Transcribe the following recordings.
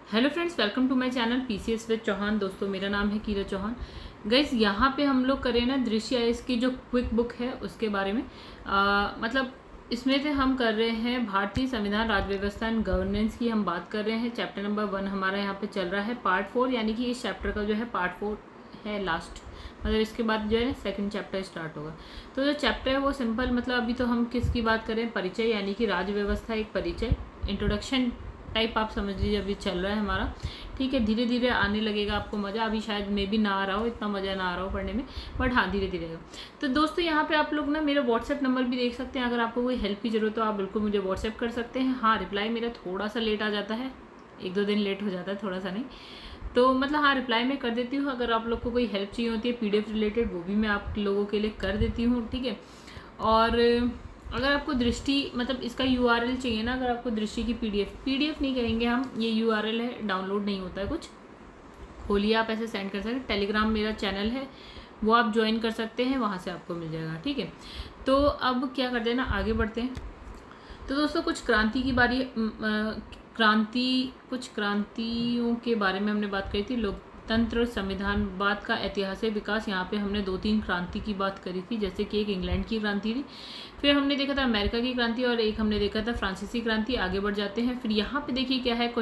Hello friends, welcome to my channel PCS with Chauhan. दोस्तों, मेरा नाम है कीरत चौहान। गाइस, यहाँ पे हम लोग करें ना दृश्य आईएएस की जो क्विक बुक है उसके बारे में मतलब इसमें से हम कर रहे हैं भारतीय संविधान, राज्य व्यवस्था एंड गवर्नेंस की हम बात कर रहे हैं। चैप्टर नंबर 1 हमारा यहाँ पे चल रहा है, पार्ट 4, यानी कि इस चैप्टर का जो है पार्ट 4 है लास्ट। मतलब इसके बाद जो है सेकंड चैप्टर स्टार्ट होगा। तो जो चैप्टर है वो सिंपल, मतलब अभी तो हम किसकी बात करें, परिचय, यानी कि राज्य व्यवस्था एक परिचय, इंट्रोडक्शन टाइप आप समझ लीजिए अभी चल रहा है हमारा। ठीक है, धीरे धीरे आने लगेगा आपको मज़ा। अभी शायद मे भी ना आ रहा हो, इतना मज़ा ना आ रहा हो पढ़ने में, बट हाँ धीरे धीरे आएगा। तो दोस्तों, यहाँ पे आप लोग ना मेरा व्हाट्सएप नंबर भी देख सकते हैं। अगर आपको कोई हेल्प की ज़रूरत हो आप बिल्कुल मुझे व्हाट्सएप कर सकते हैं। हाँ, रिप्लाई मेरा थोड़ा सा लेट आ जाता है, 1-2 दिन लेट हो जाता है, थोड़ा सा नहीं तो मतलब हाँ रिप्लाई मैं कर देती हूँ। अगर आप लोग को कोई हेल्प चाहिए होती है पीडीएफ रिलेटेड, वो भी मैं आप लोगों के लिए कर देती हूँ। ठीक है, और अगर आपको दृष्टि मतलब इसका यूआरएल चाहिए ना, अगर आपको दृष्टि की पीडीएफ नहीं कहेंगे हम, ये यूआरएल है, डाउनलोड नहीं होता है कुछ, खोलिए आप ऐसे सेंड कर सकते हैं। टेलीग्राम मेरा चैनल है, वो आप ज्वाइन कर सकते हैं, वहाँ से आपको मिल जाएगा। ठीक है, तो अब क्या करते हैं ना, आगे बढ़ते हैं। तो दोस्तों, कुछ क्रांति की बारी कुछ क्रांतियों के बारे में हमने बात करी थी। लोकतंत्र, संविधानवाद का ऐतिहासिक विकास, यहाँ पे हमने 2-3 क्रांति की बात करी थी, जैसे कि एक इंग्लैंड की क्रांति थी, फिर हमने देखा था अमेरिका की क्रांति, और एक हमने देखा था फ्रांसीसी क्रांति। आगे बढ़ जाते हैं। फिर यहाँ पे देखिए क्या है,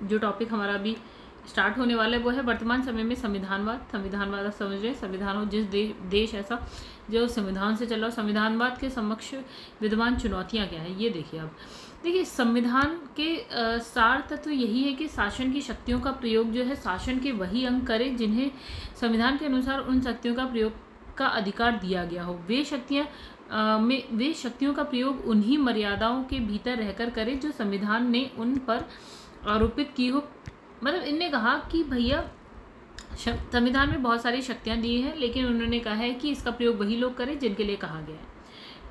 जो टॉपिक हमारा अभी स्टार्ट होने वाला है वो है वर्तमान समय में संविधानवाद। आप समझ रहे हैं, संविधान हो जिस देश ऐसा जो संविधान से चल रहा हो। संविधानवाद के समक्ष विद्यमान चुनौतियाँ क्या है, ये देखिए। अब देखिए, संविधान के सार तत्व यही है कि शासन की शक्तियों का प्रयोग जो है शासन के वही अंग करे जिन्हें संविधान के अनुसार उन शक्तियों का प्रयोग का अधिकार दिया गया हो। वे शक्तियों का प्रयोग उन्हीं मर्यादाओं के भीतर रहकर करे जो संविधान ने उन पर आरोपित की हो। मतलब इनने कहा कि भैया संविधान में बहुत सारी शक्तियां दी हैं, लेकिन उन्होंने कहा है कि इसका प्रयोग वही लोग करें जिनके लिए कहा गया है।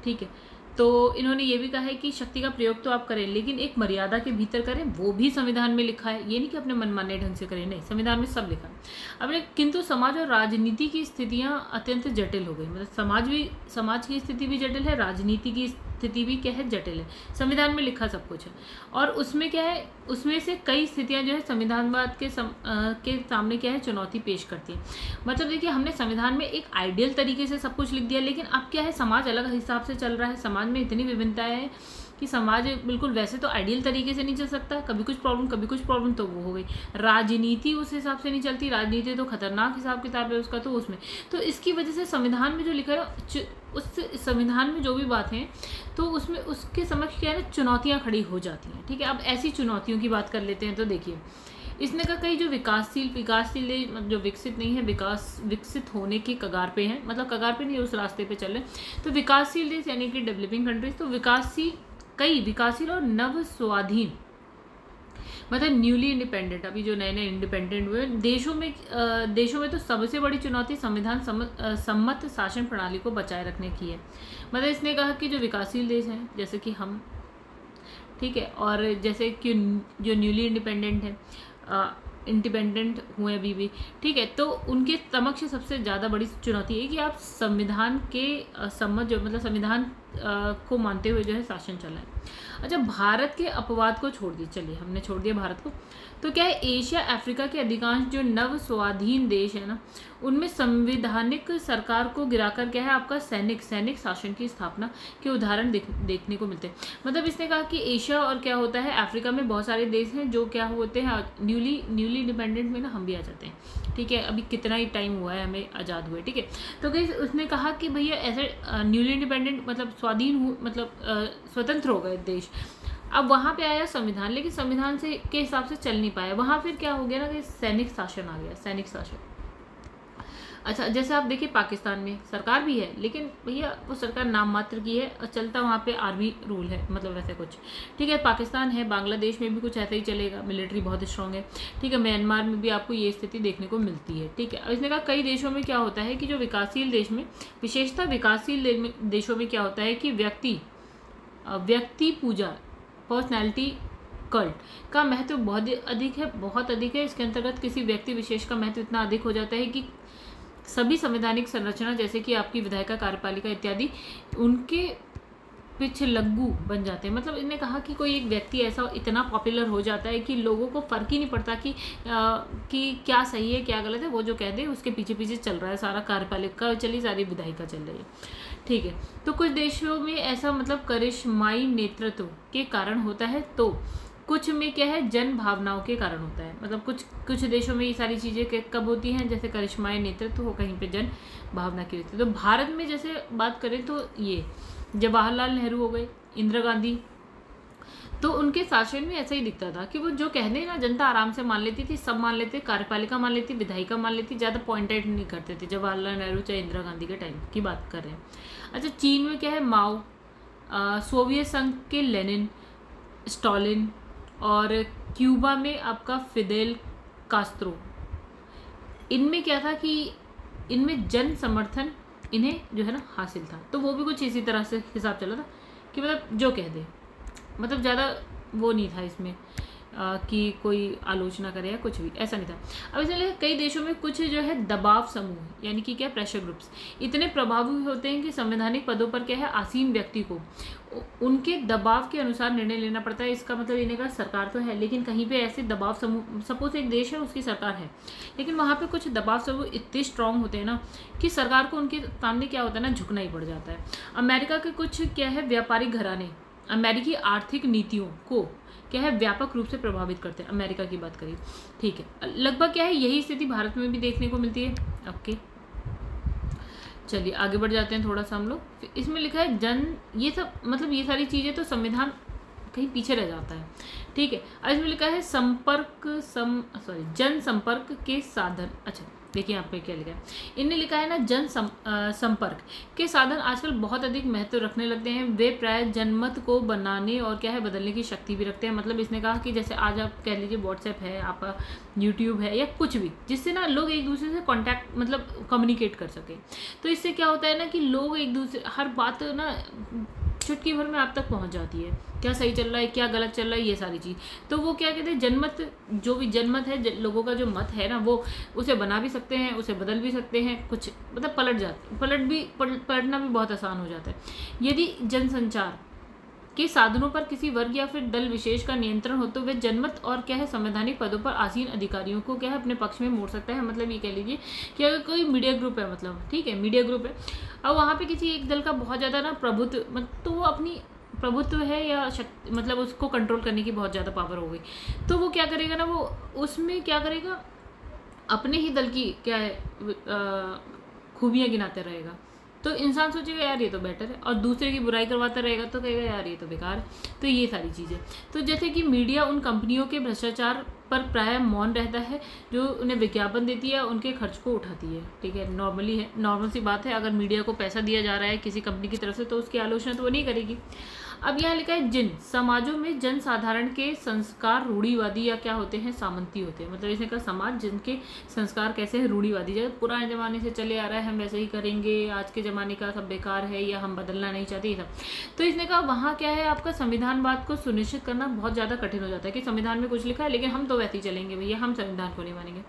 ठीक है, तो इन्होंने ये भी कहा है कि शक्ति का प्रयोग तो आप करें, लेकिन एक मर्यादा के भीतर करें, वो भी संविधान में लिखा है। ये नहीं कि अपने मनमाने ढंग से करें, नहीं, संविधान में सब लिखा है अपने। किंतु समाज और राजनीति की स्थितियां अत्यंत जटिल हो गई। मतलब समाज की स्थिति भी जटिल है, राजनीति की स्थिति भी क्या है, जटिल है। संविधान में लिखा सब कुछ है, और उसमें क्या है, उसमें से कई स्थितियां जो है संविधानवाद के सामने क्या है, चुनौती पेश करती है। मतलब देखिए, हमने संविधान में एक आइडियल तरीके से सब कुछ लिख दिया, लेकिन अब क्या है, समाज अलग हिसाब से चल रहा है। समाज में इतनी विभिन्नताएं हैं कि समाज बिल्कुल वैसे तो आइडियल तरीके से नहीं चल सकता, कभी कुछ प्रॉब्लम तो वो हो गई। राजनीति उस हिसाब से नहीं चलती, राजनीति तो खतरनाक हिसाब किताब है उसका, तो उसमें तो इसकी वजह से संविधान में जो लिखा है, उस संविधान में जो भी बात है तो उसमें उसके समक्ष क्या है ना, चुनौतियाँ खड़ी हो जाती हैं। ठीक है, अब ऐसी चुनौतियों की बात कर लेते हैं। तो देखिए, इसने कहा कई जो विकासशील देश जो विकसित नहीं है, विकसित होने के कगार पे हैं, मतलब कगार पे नहीं, उस रास्ते पे चल रहे हैं। तो विकासशील देश यानी कि डेवलपिंग कंट्रीज, तो कई विकासशील और नव स्वाधीन, मतलब न्यूली इंडिपेंडेंट, अभी जो नए इंडिपेंडेंट हुए देशों में तो सबसे बड़ी चुनौती संविधान सम्मत शासन प्रणाली को बचाए रखने की है। मतलब इसने कहा कि जो विकासशील देश हैं जैसे कि हम, ठीक है, और जैसे कि जो न्यूली इंडिपेंडेंट हुए अभी भी, ठीक है, तो उनके समक्ष सबसे ज़्यादा बड़ी चुनौती है कि आप संविधान के सम्मत जो मतलब संविधान को मानते हुए जो है शासन चलाएं। अच्छा, भारत के अपवाद को छोड़ दिए, चलिए हमने छोड़ दिया भारत को, तो क्या है, एशिया अफ्रीका के अधिकांश जो नव स्वाधीन देश है ना, उनमें संवैधानिक सरकार को गिराकर क्या है, आपका सैनिक शासन की स्थापना के उदाहरण देखने को मिलते हैं। मतलब इसने कहा कि एशिया और क्या होता है, अफ्रीका में बहुत सारे देश हैं जो क्या होते हैं, न्यूली इंडिपेंडेंट में ना हम भी आ जाते हैं। ठीक है, अभी कितना ही टाइम हुआ है हमें आज़ाद हुए। ठीक है, तो गाइस उसने कहा कि भैया ऐसे न्यूली इंडिपेंडेंट मतलब स्वतंत्र हो गए देश। अब वहाँ पे आया संविधान, लेकिन संविधान से के हिसाब से चल नहीं पाया। वहाँ फिर क्या हो गया ना कि सैनिक शासन आ गया, सैनिक शासन। अच्छा, जैसे आप देखिए पाकिस्तान में सरकार भी है, लेकिन भैया वो सरकार नाम मात्र की है और चलता वहाँ पे आर्मी रूल है, मतलब वैसे कुछ। ठीक है, पाकिस्तान है, बांग्लादेश में भी कुछ ऐसा ही चलेगा, मिलिट्री बहुत स्ट्रॉन्ग है। ठीक है, म्यांमार में भी आपको ये स्थिति देखने को मिलती है। ठीक है, इसने कहा कई देशों में क्या होता है कि जो विकासशील देश में, विशेषतः विकासशील देशों में क्या होता है कि व्यक्ति पूजा, पर्सनैलिटी कल्ट का महत्व बहुत अधिक है। इसके अंतर्गत किसी व्यक्ति विशेष का महत्व इतना अधिक हो जाता है कि सभी संवैधानिक संरचना जैसे कि आपकी विधायिका, कार्यपालिका इत्यादि, उनके पिछलग्गू बन जाते हैं। मतलब इन्होंने कहा कि कोई एक व्यक्ति ऐसा इतना पॉपुलर हो जाता है कि लोगों को फ़र्क ही नहीं पड़ता कि क्या सही है क्या गलत है, वो जो कह दे उसके पीछे पीछे चल रहा है, सारा कार्यपालिका चली, सारी विधायिका चल रही है, ठीक है। तो कुछ देशों में ऐसा मतलब करिश्माई नेतृत्व के कारण होता है, तो कुछ में क्या है जन भावनाओं के कारण होता है। मतलब कुछ देशों में ये सारी चीज़ें कब होती हैं, जैसे करिश्माई नेतृत्व हो, कहीं पे जन भावना की होती है। तो भारत में जैसे बात करें तो ये जवाहरलाल नेहरू हो गए, इंदिरा गांधी, तो उनके शासन में ऐसा ही दिखता था कि वो जो कह दें ना जनता आराम से मान लेती थी, सब मान लेते, कार्यपालिका मान लेती, विधायिका मान लेती, ज़्यादा पॉइंट आउट नहीं करते थे। जवाहरलाल नेहरू चाहे इंदिरा गांधी के टाइम की बात कर रहे हैं। अच्छा, चीन में क्या है, माओ, सोवियत संघ के लेनिन, स्टालिन, और क्यूबा में आपका फिदेल कास्त्रो। इनमें क्या था कि इनमें जन समर्थन इन्हें जो है ना हासिल था, तो वो भी कुछ इसी तरह से हिसाब चला था कि मतलब जो कह दे, मतलब ज़्यादा वो नहीं था इसमें कि कोई आलोचना करे या कुछ भी, ऐसा नहीं था। अब इसलिए कई देशों में कुछ जो है दबाव समूह यानी कि क्या प्रेशर ग्रुप्स इतने प्रभावी होते हैं कि संवैधानिक पदों पर क्या है आसीन व्यक्ति को उनके दबाव के अनुसार निर्णय लेना पड़ता है। इसका मतलब इन्हें का सरकार तो है, लेकिन कहीं पे ऐसे दबाव समूह, सपोज एक देश है उसकी सरकार है, लेकिन वहाँ पे कुछ दबाव समूह इतने स्ट्रांग होते हैं ना कि सरकार को उनके सामने क्या होता है ना, झुकना ही पड़ जाता है। अमेरिका के कुछ क्या है व्यापारिक घराने अमेरिकी आर्थिक नीतियों को क्या है व्यापक रूप से प्रभावित करते हैं। अमेरिका की बात करिए, ठीक है, लगभग क्या है यही स्थिति भारत में भी देखने को मिलती है। ओके, चलिए आगे बढ़ जाते हैं थोड़ा सा हम लोग। इसमें लिखा है जन, ये सब मतलब ये सारी चीज़ें तो संविधान कहीं पीछे रह जाता है, ठीक है। और इसमें लिखा है जन संपर्क के साधन। अच्छा देखिए यहाँ पे क्या लिखा है, इनने लिखा है ना जन संपर्क के साधन आजकल बहुत अधिक महत्व रखने लगते हैं। वे प्राय जनमत को बनाने और क्या है बदलने की शक्ति भी रखते हैं। मतलब इसने कहा कि जैसे आज आप कह लीजिए व्हाट्सएप है, आपका यूट्यूब है या कुछ भी, जिससे ना लोग एक दूसरे से कांटेक्ट मतलब कम्युनिकेट कर सके। तो इससे क्या होता है ना कि लोग एक दूसरे हर बात ना चुटकी भर में आप तक पहुंच जाती है, क्या सही चल रहा है क्या गलत चल रहा है, ये सारी चीज़। तो वो क्या कहते हैं जनमत, जो भी जनमत है लोगों का जो मत है ना, वो उसे बना भी सकते हैं, उसे बदल भी सकते हैं, कुछ मतलब पलटना भी बहुत आसान हो जाता है। यदि जनसंचार के साधनों पर किसी वर्ग या फिर दल विशेष का नियंत्रण हो तो वे जनमत और क्या है संवैधानिक पदों पर आसीन अधिकारियों को क्या है अपने पक्ष में मोड़ सकता है। मतलब ये कह लीजिए कि अगर कोई मीडिया ग्रुप है, मतलब ठीक है मीडिया ग्रुप है, और वहाँ पे किसी एक दल का बहुत ज़्यादा ना प्रभुत्व, तो वो अपनी प्रभुत्व है या शक्ति, मतलब उसको कंट्रोल करने की बहुत ज़्यादा पावर हो गई, तो वो क्या करेगा ना, वो उसमें क्या करेगा, अपने ही दल की क्या है खूबियाँ गिनाते रहेगा। तो इंसान सोचेगा यार ये तो बेटर है, और दूसरे की बुराई करवाता रहेगा तो कहेगा यार ये तो बेकार है। तो ये सारी चीज़ें, तो जैसे कि मीडिया उन कंपनियों के भ्रष्टाचार पर प्राय मौन रहता है जो उन्हें विज्ञापन देती है, उनके खर्च को उठाती है, ठीक है, नॉर्मल सी बात है। अगर मीडिया को पैसा दिया जा रहा है किसी कंपनी की तरफ से तो उसकी आलोचना तो वो नहीं करेगी। अब यहाँ लिखा है जिन समाजों में जन साधारण के संस्कार रूढ़िवादी या क्या होते हैं सामंती होते हैं। मतलब इसने कहा समाज जिनके संस्कार कैसे है रूढ़िवादी, जैसे पुराने ज़माने से चले आ रहा है हम वैसे ही करेंगे, आज के ज़माने का सब बेकार है या हम बदलना नहीं चाहते, ये सब। तो इसने कहा वहाँ क्या है आपका संविधानवाद को सुनिश्चित करना बहुत ज़्यादा कठिन हो जाता है कि संविधान में कुछ लिखा है लेकिन हम तो वैसे ही चलेंगे भैया, हम संविधान को नहीं मानेंगे।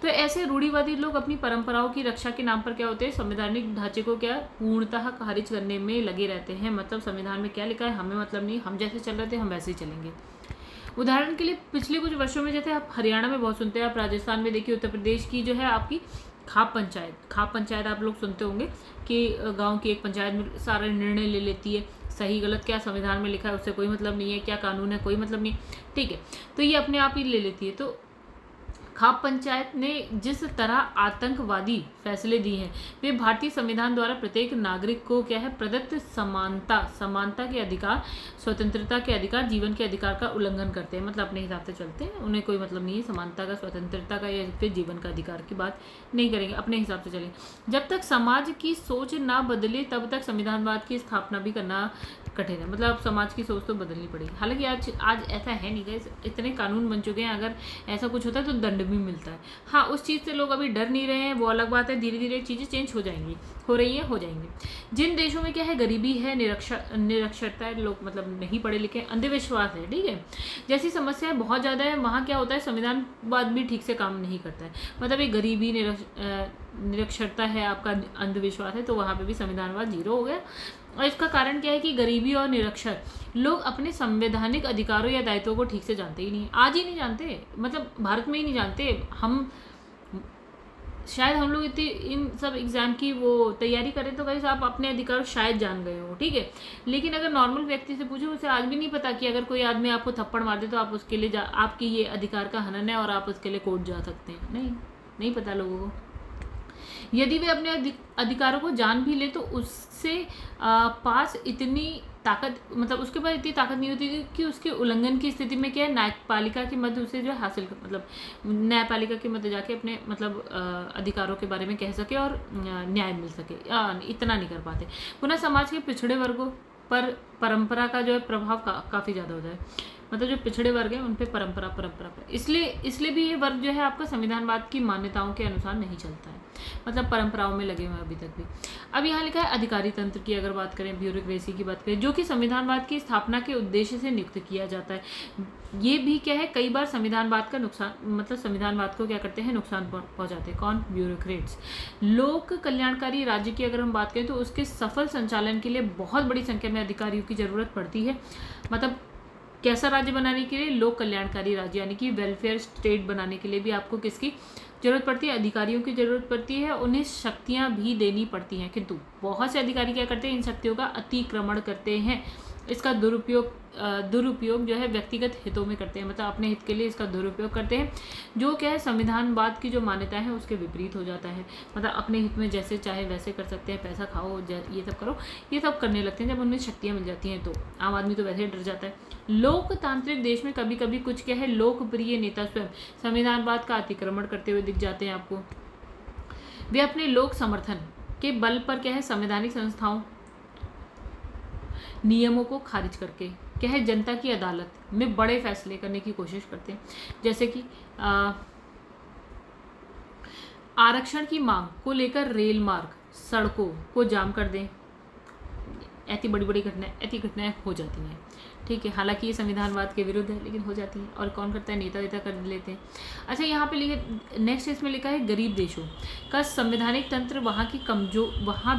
तो ऐसे रूढ़िवादी लोग अपनी परंपराओं की रक्षा के नाम पर क्या होते हैं संवैधानिक ढांचे को क्या पूर्णतः खारिज करने में लगे रहते हैं। मतलब संविधान में क्या लिखा है हमें मतलब नहीं, हम जैसे चल रहे थे हम वैसे ही चलेंगे। उदाहरण के लिए पिछले कुछ वर्षों में जैसे आप हरियाणा में बहुत सुनते हैं, आप राजस्थान में देखिए, उत्तर प्रदेश की जो है आपकी खाप पंचायत आप लोग सुनते होंगे कि गाँव की एक पंचायत में सारा निर्णय ले लेती है, सही गलत क्या संविधान में लिखा है उससे कोई मतलब नहीं है, क्या कानून है कोई मतलब नहीं, ठीक है, तो ये अपने आप ही ले लेती है। तो खाप पंचायत ने जिस तरह आतंकवादी फैसले दिए हैं वे भारतीय संविधान द्वारा प्रत्येक नागरिक को क्या है प्रदत्त समानता के अधिकार, स्वतंत्रता के अधिकार, जीवन के अधिकार का उल्लंघन करते हैं। मतलब अपने हिसाब से चलते हैं, उन्हें कोई मतलब नहीं है समानता का, स्वतंत्रता का या फिर जीवन का अधिकार की बात नहीं करेंगे, अपने हिसाब से चलेंगे। जब तक समाज की सोच ना बदले तब तक संविधानवाद की स्थापना भी करना कठिन है। मतलब समाज की सोच तो बदलनी पड़ेगी। हालांकि आज ऐसा है नहीं गाइस, इतने कानून बन चुके हैं, अगर ऐसा कुछ होता है तो दंड भी मिलता है। हाँ, उस चीज़ से लोग अभी डर नहीं रहे हैं, वो अलग बात है, धीरे धीरे चीज़ें चेंज हो हो रही है, हो जाएंगे। जिन देशों में क्या है गरीबी है, निरक्षरता है, लोग मतलब नहीं पढ़े लिखे, अंधविश्वास है, ठीक है, जैसी समस्याएं बहुत ज़्यादा है, वहाँ क्या होता है संविधानवाद भी ठीक से काम नहीं करता है। मतलब ये गरीबी, निरक्षरता है, आपका अंधविश्वास है, तो वहाँ पे भी संविधानवाद जीरो हो गया। और इसका कारण क्या है कि गरीबी और निरक्षर लोग अपने संवैधानिक अधिकारों या दायित्वों को ठीक से जानते ही नहीं, आज ही नहीं जानते, मतलब भारत में ही नहीं जानते। हम शायद हम लोग इतनी इन सब एग्ज़ाम की वो तैयारी करें तो गाइस आप अपने अधिकार शायद जान गए हो, ठीक है, लेकिन अगर नॉर्मल व्यक्ति से पूछो उसे आज भी नहीं पता कि अगर कोई आदमी आपको थप्पड़ मार दे तो आप उसके लिए आपकी ये अधिकार का हनन है और आप उसके लिए कोर्ट जा सकते हैं। नहीं पता लोगों को। यदि वे अपने अधिकारों को जान भी ले तो उससे पास इतनी ताकत, मतलब उसके पास इतनी ताकत नहीं होती कि उसके उल्लंघन की स्थिति में क्या है न्यायपालिका की मदद उसे जो हासिल, मतलब न्यायपालिका की मदद जाके अपने मतलब अधिकारों के बारे में कह सके और न्याय मिल सके, इतना नहीं कर पाते। पुनः समाज के पिछड़े वर्गों पर परंपरा का जो है प्रभाव काफ़ी ज़्यादा होता है। मतलब जो पिछड़े वर्ग हैं उन पे परंपरा पर इसलिए भी ये वर्ग जो है आपका संविधानवाद की मान्यताओं के अनुसार नहीं चलता है, मतलब परंपराओं में लगे हुए हैं अभी तक भी। अब यहाँ लिखा है अधिकारी तंत्र की अगर बात करें, ब्यूरोक्रेसी की बात करें, जो कि संविधानवाद की स्थापना के उद्देश्य से नियुक्त किया जाता है। ये भी क्या है कई बार संविधानवाद का नुकसान, मतलब संविधानवाद को क्या करते हैं नुकसान पहुँचाते हैं। कौन? ब्यूरोक्रेट्स। लोक कल्याणकारी राज्य की अगर हम बात करें तो उसके सफल संचालन के लिए बहुत बड़ी संख्या में अधिकारियों की जरूरत पड़ती है। मतलब कैसा राज्य बनाने के लिए? लोक कल्याणकारी राज्य, यानी कि वेलफेयर स्टेट बनाने के लिए भी आपको किसकी जरूरत पड़ती है? अधिकारियों की जरूरत पड़ती है। उन्हें शक्तियां भी देनी पड़ती हैं, किंतु बहुत से अधिकारी क्या करते हैं? इन शक्तियों का अतिक्रमण करते हैं, इसका दुरुपयोग जो है व्यक्तिगत हितों में करते हैं, मतलब अपने हित के लिए इसका दुरुपयोग करते हैं, जो क्या है संविधानवाद की जो मान्यताएं हैं उसके विपरीत हो जाता है। मतलब अपने हित में जैसे चाहे वैसे कर सकते हैं, पैसा खाओ, ये सब करो, ये सब करने लगते हैं। जब उनमें शक्तियां मिल जाती हैं तो आम आदमी तो वैसे ही डर जाता है। लोकतांत्रिक देश में कभी कभी कुछ क्या है लोकप्रिय नेता स्वयं संविधानवाद का अतिक्रमण करते हुए दिख जाते हैं आपको। वे अपने लोक समर्थन के बल पर क्या है संवैधानिक संस्थाओं नियमों को खारिज करके क्या है जनता की अदालत में बड़े फैसले करने की कोशिश करते हैं, जैसे कि आरक्षण की मांग को लेकर रेल मार्ग, सड़कों को जाम कर दें। ऐसी बड़ी बड़ी घटनाएं हो जाती हैं, ठीक है, हालांकि ये संविधानवाद के विरुद्ध है लेकिन हो जाती है। और कौन करता है? नेता कर लेते हैं। अच्छा, यहाँ पे लिखे नेक्स्ट इसमें लिखा है गरीब देशों का संवैधानिक तंत्र वहाँ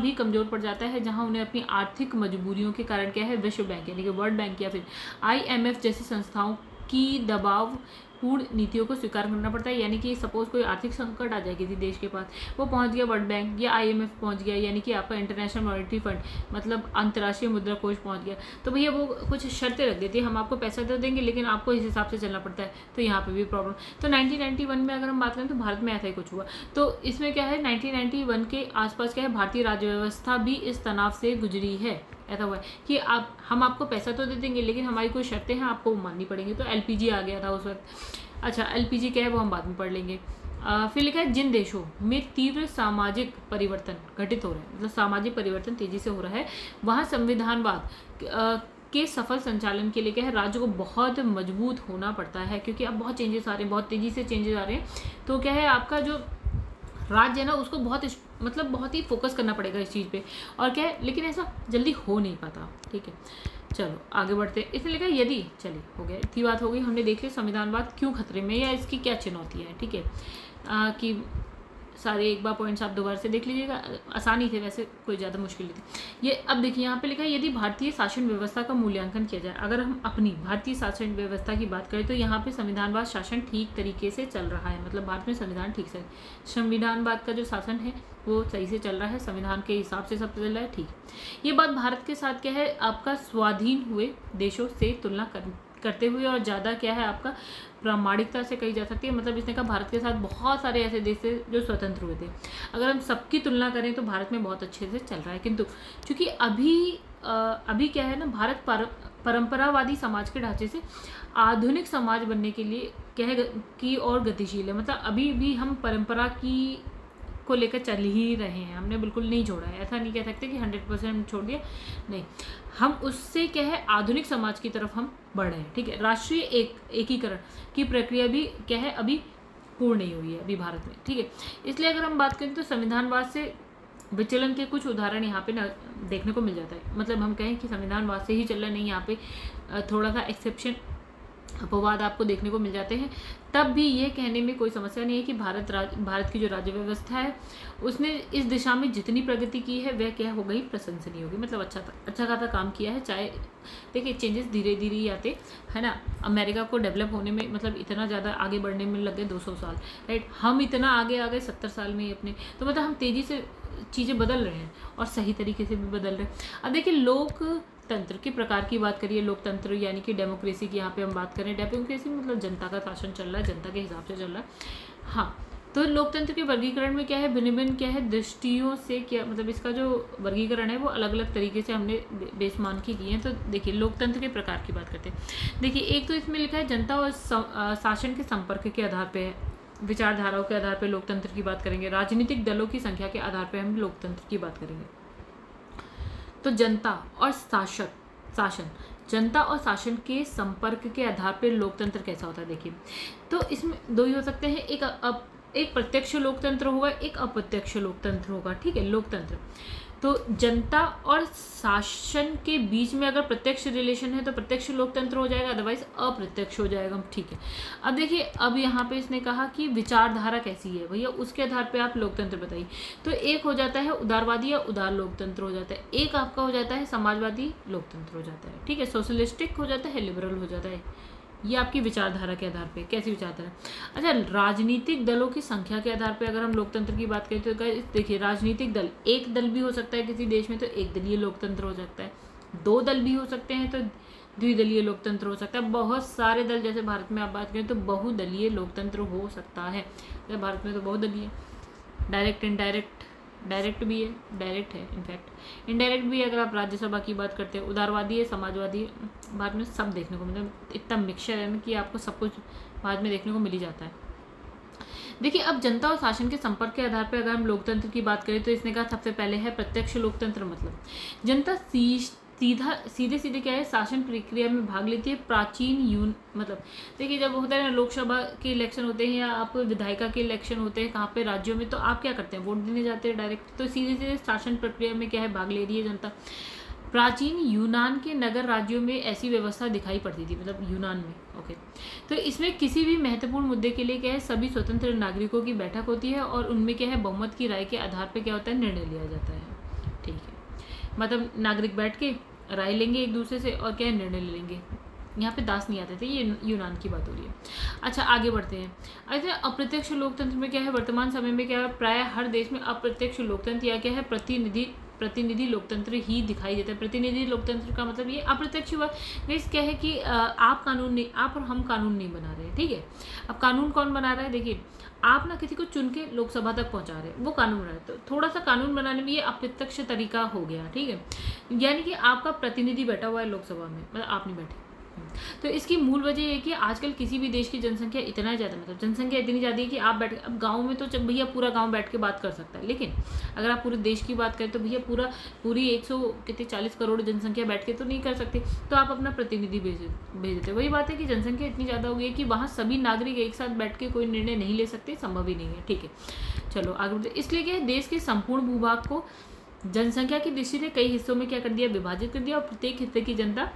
भी कमजोर पड़ जाता है, जहाँ उन्हें अपनी आर्थिक मजबूरियों के कारण क्या है विश्व बैंक यानी कि वर्ल्ड बैंक या फिर IMF जैसी संस्थाओं की दबाव पूर्ण नीतियों को स्वीकार करना पड़ता है। यानी कि सपोज कोई आर्थिक संकट आ जाए किसी देश के पास, वो पहुंच गया वर्ल्ड बैंक या IMF पहुंच गया, यानी कि आपका इंटरनेशनल मॉनेटरी फंड मतलब अंतर्राष्ट्रीय मुद्रा कोष पहुंच गया, तो भैया वो कुछ शर्तें रख देती है, हम आपको पैसा दे देंगे लेकिन आपको इस हिसाब से चलना पड़ता है। तो यहाँ पे भी प्रॉब्लम। तो 1991 में अगर हम बात करें तो भारत में ऐसा ही कुछ हुआ। तो इसमें क्या है 1991 के आसपास क्या है भारतीय राज्य व्यवस्था भी इस तनाव से गुजरी है। ऐसा हुआ है कि हम आपको पैसा तो दे देंगे लेकिन हमारी कोई शर्तें हैं आपको माननी पड़ेंगी। तो LPG आ गया था उस वक्त। अच्छा, LPG क्या है वो हम बाद में पढ़ लेंगे। फिर लिखा है जिन देशों में तीव्र सामाजिक परिवर्तन घटित हो रहा है, मतलब सामाजिक परिवर्तन तेजी से हो रहा है, वहाँ संविधानवाद के सफल संचालन के लिए क्या है राज्य को बहुत मजबूत होना पड़ता है, क्योंकि अब बहुत चेंजेस आ रहे हैं, बहुत तेजी से चेंजेस आ रहे हैं। तो क्या है आपका जो राज्य है ना उसको बहुत ही फोकस करना पड़ेगा इस चीज़ पे। और क्या है लेकिन ऐसा जल्दी हो नहीं पाता, ठीक है। चलो आगे बढ़ते हैं। इसमें लिखा है यदि, चलिए हो गया, इतनी बात हो गई, हमने देख लिया संविधानवाद क्यों खतरे में या इसकी क्या चुनौतियाँ हैं, ठीक है। कि सारे एक बार पॉइंट्स आप दोबारा से देख लीजिएगा, आसानी थे वैसे, कोई ज़्यादा मुश्किल नहीं थी। ये अब देखिए यहाँ पे लिखा है यदि भारतीय शासन व्यवस्था का मूल्यांकन किया जाए, अगर हम अपनी भारतीय शासन व्यवस्था की बात करें तो यहाँ पे संविधानवाद शासन ठीक तरीके से चल रहा है, मतलब भारत में संविधान ठीक से संविधानवाद का जो शासन है वो सही से चल रहा है, संविधान के हिसाब से सब चल रहा है, ठीक। ये बात भारत के साथ क्या है आपका स्वाधीन हुए देशों से तुलना करते हुए और ज़्यादा क्या है आपका प्रामाणिकता से कही जा सकती है। मतलब इसने कहा भारत के साथ बहुत सारे ऐसे देश थे जो स्वतंत्र हुए थे, अगर हम सबकी तुलना करें तो भारत में बहुत अच्छे से चल रहा है। किंतु चूँकि अभी क्या है ना भारत परंपरावादी समाज के ढांचे से आधुनिक समाज बनने के लिए क्या है की और गतिशील है। मतलब अभी भी हम परंपरा को लेकर चल ही रहे हैं, हमने बिल्कुल नहीं छोड़ा है। ऐसा नहीं कह सकते कि 100% छोड़ दिया, नहीं, हम उससे क्या है आधुनिक समाज की तरफ हम बढ़ रहे हैं, ठीक है। राष्ट्रीय एकीकरण की प्रक्रिया भी क्या है अभी पूर्ण नहीं हुई है अभी भारत में, ठीक है। इसलिए अगर हम बात करें तो संविधानवाद से विचलन के कुछ उदाहरण यहाँ पे देखने को मिल जाता है। मतलब हम कहें कि संविधान वाद से ही चल रहा नहीं, यहाँ पे थोड़ा सा एक्सेप्शन अपवाद आपको देखने को मिल जाते हैं, तब भी ये कहने में कोई समस्या नहीं है कि भारत की जो राज्य व्यवस्था है उसने इस दिशा में जितनी प्रगति की है वह क्या हो गई, प्रशंसनीय होगी। मतलब अच्छा खासा काम किया है। चाहे देखिए चेंजेस धीरे धीरे ही आते है ना। अमेरिका को डेवलप होने में मतलब इतना ज़्यादा आगे बढ़ने में लग गए 200 साल, राइट। हम इतना आगे आ गए 70 साल में ही अपने। तो मतलब हम तेज़ी से चीज़ें बदल रहे हैं और सही तरीके से भी बदल रहे हैं। अब देखिए लोकतंत्र के प्रकार की बात करिए, लोकतंत्र यानी कि डेमोक्रेसी की यहाँ पे हम बात करें। डेमोक्रेसी मतलब जनता का शासन चल रहा है, जनता के हिसाब से चल रहा है। हाँ, तो लोकतंत्र के वर्गीकरण में क्या है, भिन्न भिन्न क्या है दृष्टियों से, क्या मतलब इसका जो वर्गीकरण है वो अलग अलग तरीके से हमने बेस मान के किए हैं। तो देखिए लोकतंत्र के प्रकार की बात करते हैं। देखिए एक तो इसमें लिखा है जनता और शासन के संपर्क के आधार पर है, विचारधाराओं के आधार पर लोकतंत्र की बात करेंगे। राजनीतिक दलों की संख्या के आधार पर हम लोकतंत्र की बात करेंगे। तो जनता और शासन, जनता और शासन के संपर्क के आधार पर लोकतंत्र कैसा होता है। देखिए तो इसमें दो ही हो सकते हैं, एक प्रत्यक्ष लोकतंत्र होगा, एक अप्रत्यक्ष लोकतंत्र होगा, ठीक है। लोकतंत्र तो जनता और शासन के बीच में अगर प्रत्यक्ष रिलेशन है तो प्रत्यक्ष लोकतंत्र हो जाएगा, अदरवाइज अप्रत्यक्ष हो जाएगा, ठीक है। अब देखिए अब यहाँ पे इसने कहा कि विचारधारा कैसी है भैया, उसके आधार पे आप लोकतंत्र बताइए। तो एक हो जाता है उदारवादी या उदार लोकतंत्र हो जाता है, एक आपका हो जाता है समाजवादी लोकतंत्र हो जाता है, ठीक है। सोशलिस्टिक हो जाता है, लिबरल हो जाता है। ये आपकी विचारधारा के आधार पे, कैसी विचारधारा। अच्छा, राजनीतिक दलों की संख्या के आधार पे अगर हम लोकतंत्र की बात करें तो देखिए राजनीतिक दल, एक दल भी हो सकता है किसी देश में तो एक दलीय लोकतंत्र हो सकता है, दो दल भी हो सकते हैं तो द्विदलीय लोकतंत्र हो सकता है, बहुत सारे दल जैसे भारत में आप बात करें तो बहुदलीय लोकतंत्र हो सकता है। भारत में तो बहुदलीय, डायरेक्ट इनडायरेक्ट, डायरेक्ट भी है, डायरेक्ट है इनफैक्ट, इनडायरेक्ट भी है। अगर आप राज्यसभा की बात करते हैं, उदारवादी है, समाजवादी है, भारत में सब देखने को मतलब इतना मिक्सचर है कि आपको सब कुछ भारत में देखने को मिल ही जाता है। देखिए अब जनता और शासन के संपर्क के आधार पर अगर हम लोकतंत्र की बात करें तो इसने कहा सबसे पहले है प्रत्यक्ष लोकतंत्र। मतलब जनता सीधे सीधे क्या है, शासन प्रक्रिया में भाग लेती है। प्राचीन मतलब देखिए जब होता है ना लोकसभा के इलेक्शन होते हैं या आप विधायिका के इलेक्शन होते हैं कहाँ पे, राज्यों में, तो आप क्या करते हैं, वोट देने जाते हैं डायरेक्ट। तो सीधे सीधे शासन प्रक्रिया में क्या है, भाग ले रही है जनता। प्राचीन यूनान के नगर राज्यों में ऐसी व्यवस्था दिखाई पड़ती थी, मतलब यूनान में, ओके। तो इसमें किसी भी महत्वपूर्ण मुद्दे के लिए क्या है, सभी स्वतंत्र नागरिकों की बैठक होती है और उनमें क्या है, बहुमत की राय के आधार पर क्या होता है, निर्णय लिया जाता है, ठीक है। मतलब नागरिक बैठ के राय लेंगे एक दूसरे से और क्या है, निर्णय ले लेंगे। यहाँ पे दास नहीं आते थे, ये यूनान की बात हो रही है। अच्छा आगे बढ़ते हैं। अच्छा अप्रत्यक्ष लोकतंत्र में क्या है, वर्तमान समय में क्या है, प्राय हर देश में अप्रत्यक्ष लोकतंत्र या क्या है, प्रतिनिधि लोकतंत्र ही दिखाई देता है। प्रतिनिधि लोकतंत्र का मतलब ये अप्रत्यक्ष हुआ, क्या है कि आप और हम कानून नहीं बना रहे हैं, ठीक है। अब कानून कौन बना रहा है, देखिए आप ना किसी को चुन के लोकसभा तक पहुंचा रहे हैं, वो कानून बना रहे हैं। तो थोड़ा सा कानून बनाने में ये अप्रत्यक्ष तरीका हो गया, ठीक है। यानी कि आपका प्रतिनिधि बैठा हुआ है लोकसभा में, मतलब आप नहीं बैठे। तो इसकी मूल वजह ये है कि आजकल किसी भी देश की जनसंख्या इतना ज़्यादा, मतलब जनसंख्या इतनी ज़्यादा है कि आप बैठ, अब गांव में तो जब भैया पूरा गांव बैठ के बात कर सकता है, लेकिन अगर आप पूरे देश की बात करें तो भैया पूरी 140 करोड़ जनसंख्या बैठ के तो नहीं कर सकते। तो आप अपना प्रतिनिधि भेज देते। वही बात है कि जनसंख्या इतनी ज़्यादा हो गई है कि वहाँ सभी नागरिक एक साथ बैठ के कोई निर्णय नहीं ले सकते, संभव ही नहीं है, ठीक है। चलो आगे बढ़ते। इसलिए क्या देश के संपूर्ण भूभाग को जनसंख्या की दृष्टि से कई हिस्सों में क्या कर दिया, विभाजित कर दिया और प्रत्येक हिस्से की जनता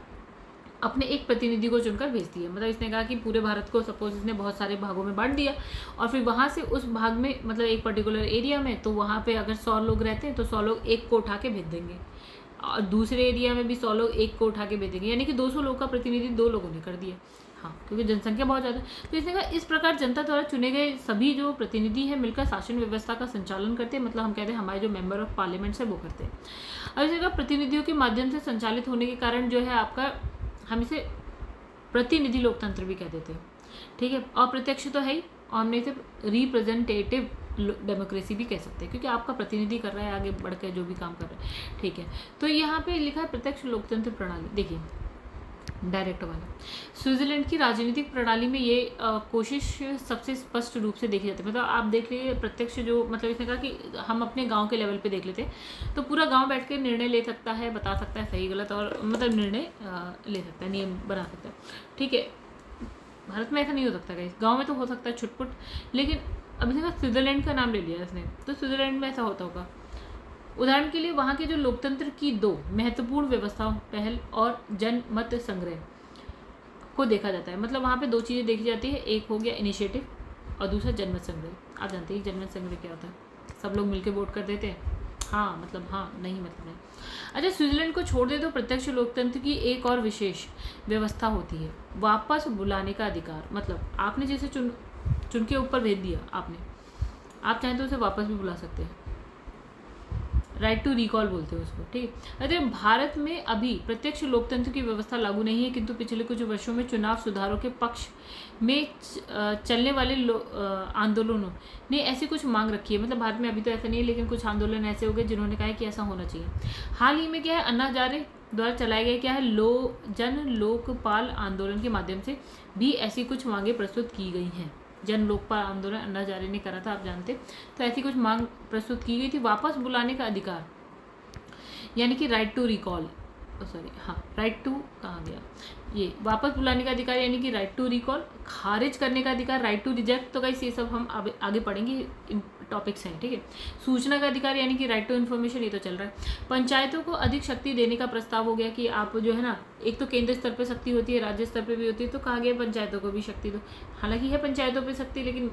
अपने एक प्रतिनिधि को चुनकर भेजती है। मतलब इसने कहा कि पूरे भारत को सपोज इसने बहुत सारे भागों में बांट दिया और फिर वहाँ से उस भाग में मतलब एक पर्टिकुलर एरिया में, तो वहाँ पे अगर 100 लोग रहते हैं तो 100 लोग एक को उठा के भेज देंगे और दूसरे एरिया में भी 100 लोग एक को उठा के भेज देंगे, यानी कि 200 लोग का प्रतिनिधि 2 लोगों ने कर दिया। हाँ, क्योंकि जनसंख्या बहुत ज़्यादा है। तो इसने कहा इस प्रकार जनता द्वारा चुने गए सभी जो प्रतिनिधि हैं मिलकर शासन व्यवस्था का संचालन करते हैं। मतलब हम कहते हैं हमारे जो मेंबर ऑफ पार्लियामेंट है वो करते हैं। अब इस जगह प्रतिनिधियों के माध्यम से संचालित होने के कारण जो है आपका, हम इसे प्रतिनिधि लोकतंत्र भी कह देते हैं, ठीक है। अप्रत्यक्ष तो है ही, और हमने इसे रिप्रेजेंटेटिव डेमोक्रेसी भी कह सकते हैं क्योंकि आपका प्रतिनिधि कर रहा है आगे बढ़ कर जो भी काम कर रहा है, ठीक है। तो यहाँ पे लिखा है प्रत्यक्ष लोकतंत्र प्रणाली। देखिए डायरेक्ट वाला स्विट्जरलैंड की राजनीतिक प्रणाली में ये कोशिश सबसे स्पष्ट रूप से देखी जाती है। मतलब आप देख लीजिए प्रत्यक्ष जो, मतलब इसने कहा कि हम अपने गांव के लेवल पे देख लेते हैं तो पूरा गांव बैठ के निर्णय ले सकता है, बता सकता है सही गलत, और मतलब निर्णय ले सकता है, नियम बना सकता है, ठीक है। भारत में ऐसा नहीं हो सकता गाइस, गाँव में तो हो सकता है छुटपुट, लेकिन अब इसने कहा स्विट्जरलैंड का नाम ले लिया इसने, तो स्विट्जरलैंड में ऐसा होता होगा। उदाहरण के लिए वहाँ के जो लोकतंत्र की 2 महत्वपूर्ण व्यवस्थाओं, पहल और जनमत संग्रह को देखा जाता है। मतलब वहाँ पे 2 चीज़ें देखी जाती है, एक हो गया इनिशिएटिव और दूसरा जनमत संग्रह। आप जानते हैं जनमत संग्रह क्या होता है? सब लोग मिलकर वोट कर देते हैं, हाँ मतलब हाँ, नहीं मतलब नहीं। अच्छा, स्विट्जरलैंड को छोड़ दे तो प्रत्यक्ष लोकतंत्र की एक और विशेष व्यवस्था होती है, वापस बुलाने का अधिकार। मतलब आपने जैसे चुन के ऊपर भेज दिया आपने, आप चाहें तो उसे वापस भी बुला सकते हैं, राइट टू रिकॉल बोलते हैं उसको, ठीक है। अरे भारत में अभी प्रत्यक्ष लोकतंत्र की व्यवस्था लागू नहीं है, किंतु पिछले कुछ वर्षों में चुनाव सुधारों के पक्ष में चलने वाले आंदोलनों ने ऐसी कुछ मांग रखी है। मतलब भारत में अभी तो ऐसा नहीं है, लेकिन कुछ आंदोलन ऐसे हो गए जिन्होंने कहा है कि ऐसा होना चाहिए। हाल ही में क्या है, अन्ना हजारे द्वारा चलाए गए क्या है जन लोकपाल आंदोलन के माध्यम से भी ऐसी कुछ मांगे प्रस्तुत की गई हैं। जन लोकपाल आंदोलन अन्ना हजारे ने करा था, आप जानते। तो ऐसी कुछ मांग प्रस्तुत की गई थी। वापस बुलाने का अधिकार यानी कि राइट टू रिकॉल, सॉरी हाँ, राइट टू कहाँ गया, ये वापस बुलाने का अधिकार यानी कि राइट टू रिकॉल, खारिज करने का अधिकार राइट टू रिजेक्ट। तो गाइस ये सब हम आगे पढ़ेंगे, टॉपिक्स हैं, ठीक है। सूचना का अधिकार यानी कि राइट टू इन्फॉर्मेशन, ये तो चल रहा है। पंचायतों को अधिक शक्ति देने का प्रस्ताव हो गया कि आप जो है ना, एक तो केंद्र स्तर पर शक्ति होती है, राज्य स्तर पर भी होती है, तो कहा गया पंचायतों को भी शक्ति दो। हालांकि है पंचायतों पर शक्ति, लेकिन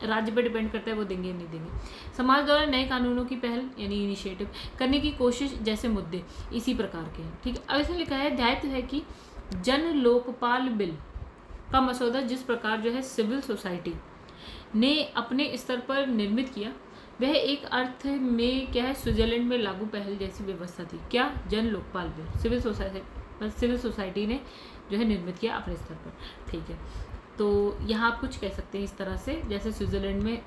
राज्य पर डिपेंड करता है वो देंगे नहीं देंगे। समाज द्वारा नए कानूनों की पहल यानी इनिशिएटिव करने की कोशिश जैसे मुद्दे इसी प्रकार के हैं, ठीक है। अब इसमें लिखा है, दायित्व है कि जन लोकपाल बिल का मसौदा जिस प्रकार जो है सिविल सोसाइटी ने अपने स्तर पर निर्मित किया, वह एक अर्थ में क्या है, स्विट्जरलैंड में लागू पहल जैसी व्यवस्था थी। क्या? जन लोकपाल बिल सिविल सोसाइटी ने जो है निर्मित किया अपने स्तर पर, ठीक है। तो यहाँ आप कुछ कह सकते हैं इस तरह से, जैसे स्विट्जरलैंड में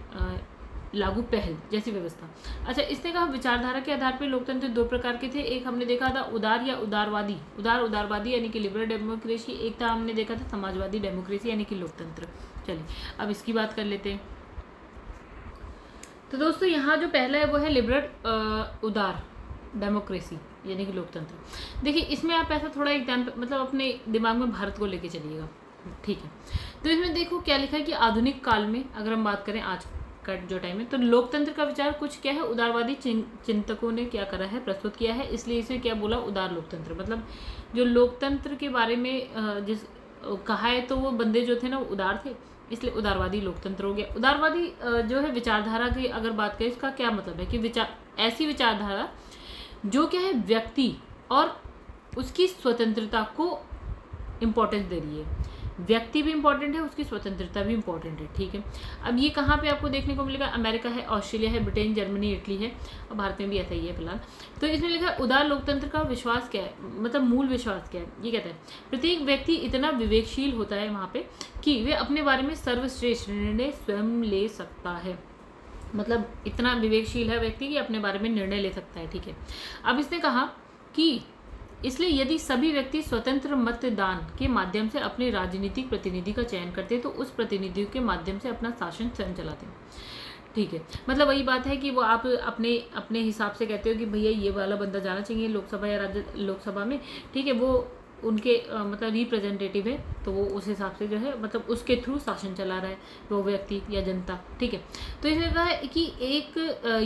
लागू पहल जैसी व्यवस्था। अच्छा, इसने कहा विचारधारा के आधार पर लोकतंत्र 2 प्रकार के थे। एक हमने देखा था उदार या उदारवादी, उदारवादी यानी कि लिबरल डेमोक्रेसी। एक था हमने देखा था समाजवादी डेमोक्रेसी यानी कि लोकतंत्र। चलिए अब इसकी बात कर लेते हैं। तो दोस्तों यहाँ जो पहला है वो है लिबरल उदार डेमोक्रेसी यानी कि लोकतंत्र। देखिए इसमें आप ऐसा थोड़ा एक ध्यान मतलब अपने दिमाग में भारत को लेके चलिएगा, ठीक है। तो इसमें देखो क्या लिखा है कि आधुनिक काल में अगर हम बात करें आज का जो टाइम है, तो लोकतंत्र का विचार कुछ क्या है, उदारवादी चिंतकों ने क्या करा है, प्रस्तुत किया है। इसलिए इसे क्या बोला, उदार लोकतंत्र। मतलब जो लोकतंत्र के बारे में जिस कहा है, तो वो बंदे जो थे ना वो उदार थे, इसलिए उदारवादी लोकतंत्र हो गया। उदारवादी जो है विचारधारा की अगर बात करें, इसका क्या मतलब है कि ऐसी विचारधारा जो क्या है व्यक्ति और उसकी स्वतंत्रता को इम्पोर्टेंस दे रही है। व्यक्ति भी इम्पोर्टेंट है, उसकी स्वतंत्रता भी इम्पोर्टेंट है, ठीक है। अब ये कहाँ पे आपको देखने को मिलेगा, अमेरिका है, ऑस्ट्रेलिया है, ब्रिटेन, जर्मनी, इटली है, और भारत में भी ऐसा ही है फिलहाल। तो इसमें लिखा है उदार लोकतंत्र का विश्वास क्या है, मतलब मूल विश्वास क्या है। ये कहता है प्रत्येक व्यक्ति इतना विवेकशील होता है वहाँ पे कि वे अपने बारे में सर्वश्रेष्ठ निर्णय स्वयं ले सकता है। मतलब इतना विवेकशील है व्यक्ति कि अपने बारे में निर्णय ले सकता है, ठीक है। अब इसने कहा कि इसलिए यदि सभी व्यक्ति स्वतंत्र मतदान के माध्यम से अपने राजनीतिक प्रतिनिधि का चयन करते हैं, तो उस प्रतिनिधि के माध्यम से अपना शासन स्वयं चलाते हैं, ठीक है। मतलब वही बात है कि वो आप अपने हिसाब से कहते हो कि भैया ये वाला बंदा जाना चाहिए लोकसभा या लोकसभा में, ठीक है। वो उनके मतलब रिप्रेजेंटेटिव है, तो वो उस हिसाब से जो है मतलब उसके थ्रू शासन चला रहा है वो व्यक्ति या जनता, ठीक है। तो इसमें कहा है कि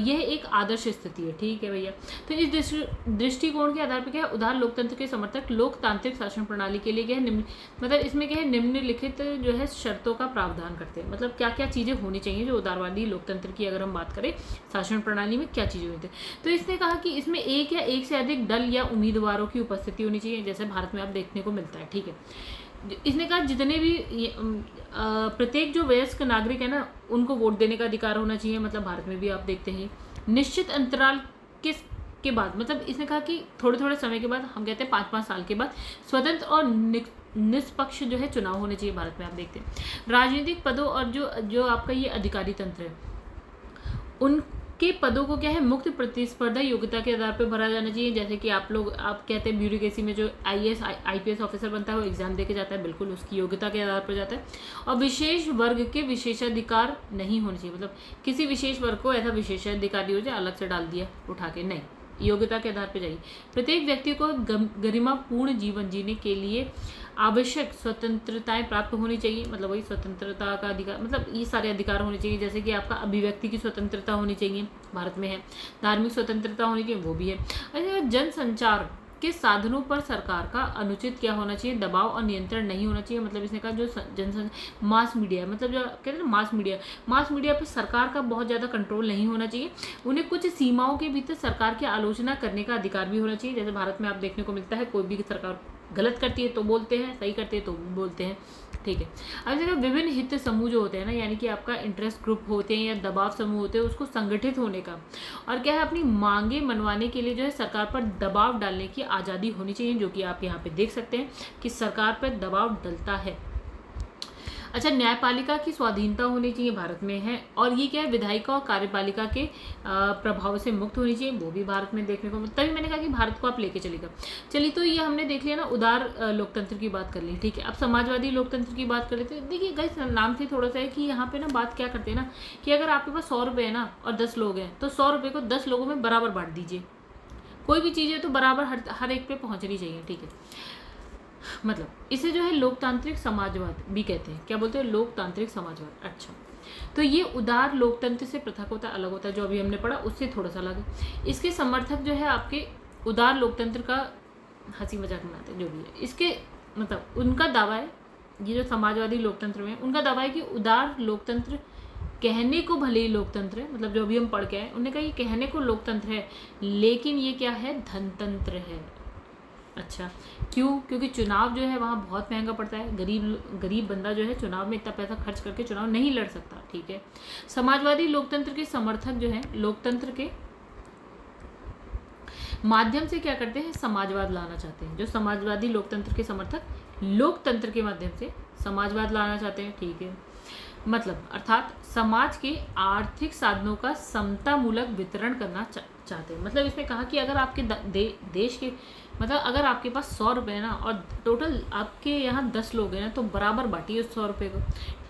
यह एक आदर्श स्थिति है, ठीक है भैया। तो इस दृष्टिकोण के आधार पर क्या है, उदार लोकतंत्र के समर्थक लोकतांत्रिक शासन प्रणाली के लिए क्या है मतलब इसमें क्या है निम्नलिखित जो है शर्तों का प्रावधान करते हैं। मतलब क्या क्या चीज़ें होनी चाहिए जो उदारवादी लोकतंत्र की अगर हम बात करें शासन प्रणाली में क्या चीज़ें होती है। तो इसने कहा कि इसमें एक या एक से अधिक दल या उम्मीदवारों की उपस्थिति होनी चाहिए, जैसे भारत में देखने को मिलता है, ठीक है। इसने कहा जितने भी प्रत्येक जो वयस्क नागरिक है ना उनको वोट देने का अधिकार होना चाहिए। मतलब भारत में भी आप देखते हैं निश्चित अंतराल के बाद, मतलब इसने कहा कि थोड़े थोड़े समय के बाद, हम कहते हैं 5-5 साल के बाद स्वतंत्र और निष्पक्ष जो है चुनाव होने चाहिए। भारत में आप देखते हैं राजनीतिक पदों और जो आपका ये अधिकारी तंत्र है उनके पदों को क्या है मुक्त प्रतिस्पर्धा योग्यता के आधार पर भरा जाना चाहिए। जैसे कि आप कहते हैं ब्यूरोक्रेसी में जो IAS IPS ऑफिसर बनता है वो एग्जाम देके जाता है, बिल्कुल उसकी योग्यता के आधार पर जाता है। और विशेष वर्ग के विशेषाधिकार नहीं होने चाहिए, मतलब किसी विशेष वर्ग को ऐसा विशेषाधिकारी हो जाए अलग से डाल दिया उठा के, नहीं, योग्यता के आधार पर जाइए। प्रत्येक व्यक्ति को गरिमापूर्ण जीवन जीने के लिए आवश्यक स्वतंत्रताएं प्राप्त होनी चाहिए, मतलब वही स्वतंत्रता का अधिकार, मतलब ये सारे अधिकार होने चाहिए, जैसे कि आपका अभिव्यक्ति की स्वतंत्रता होनी चाहिए, भारत में है। धार्मिक स्वतंत्रता होनी चाहिए, वो भी है। अच्छा, जनसंचार के साधनों पर सरकार का अनुचित क्या होना चाहिए, दबाव और नियंत्रण नहीं होना चाहिए। मतलब इसने कहा जो मास मीडिया है, मतलब जो कहते हैं ना मास मीडिया पर सरकार का बहुत ज़्यादा कंट्रोल नहीं होना चाहिए। उन्हें कुछ सीमाओं के भीतर सरकार की आलोचना करने का अधिकार भी होना चाहिए। जैसे भारत में आप देखने को मिलता है, कोई भी सरकार गलत करती है तो बोलते हैं, सही करते हैं तो बोलते हैं, ठीक है। अब जगह विभिन्न हित समूह जो होते हैं ना, यानी कि आपका इंटरेस्ट ग्रुप होते हैं या दबाव समूह होते हैं, उसको संगठित होने का और क्या है अपनी मांगे मनवाने के लिए जो है सरकार पर दबाव डालने की आज़ादी होनी चाहिए, जो कि आप यहाँ पे देख सकते हैं कि सरकार पर दबाव डलता है। अच्छा, न्यायपालिका की स्वाधीनता होनी चाहिए, भारत में है। और ये क्या है, विधायिका और कार्यपालिका के प्रभाव से मुक्त होनी चाहिए, वो भी भारत में देखने को। तभी मैंने कहा कि भारत को आप लेके चलेगा। चलिए, तो ये हमने देख लिया ना, उदार लोकतंत्र की बात कर ली, ठीक है। अब समाजवादी लोकतंत्र की बात कर लेते हैं। देखिए गाइस, नाम से थोड़ा सा है कि यहाँ पे ना बात क्या करते हैं ना, कि अगर आपके पास 100 रुपये है ना और 10 लोग हैं, तो 100 रुपये को 10 लोगों में बराबर बांट दीजिए। कोई भी चीज़ है तो बराबर हर एक पे पहुँचनी चाहिए, ठीक है। मतलब इसे जो है लोकतांत्रिक समाजवाद भी कहते हैं। क्या बोलते हैं, लोकतांत्रिक समाजवाद। अच्छा, तो ये उदार लोकतंत्र से पृथक होता है, अलग होता है, जो अभी हमने पढ़ा उससे थोड़ा सा अलग है। इसके समर्थक जो है आपके उदार लोकतंत्र का हंसी मजाक बनाते हैं, जो भी है। इसके मतलब उनका दावा है, ये जो समाजवादी लोकतंत्र में उनका दावा है कि उदार लोकतंत्र कहने को भले ही लोकतंत्र है, मतलब जो अभी हम पढ़ के आए, उन्होंने कहा ये कहने को लोकतंत्र है, लेकिन ये क्या है, धनतंत्र है। अच्छा, क्यों? क्योंकि चुनाव जो है वहाँ बहुत महंगा पड़ता है। गरीब बंदा जो है चुनाव में इतना पैसा खर्च करके चुनाव नहीं लड़ सकता, ठीक है। समाजवादी लोकतंत्र के समर्थक जो हैं लोकतंत्र के माध्यम से क्या करते हैं, समाजवाद लाना चाहते हैं। जो समाजवादी लोकतंत्र के समर्थक लोकतंत्र के माध्यम से समाजवाद लाना चाहते हैं, ठीक है। मतलब अर्थात समाज के आर्थिक साधनों का समतामूलक वितरण करना चाहते हैं। मतलब इसने कहा कि अगर आपके देश के मतलब अगर आपके पास 100 रुपये है ना और टोटल आपके यहाँ 10 लोग हैं ना, तो बराबर बांटिए उस 100 रुपये को,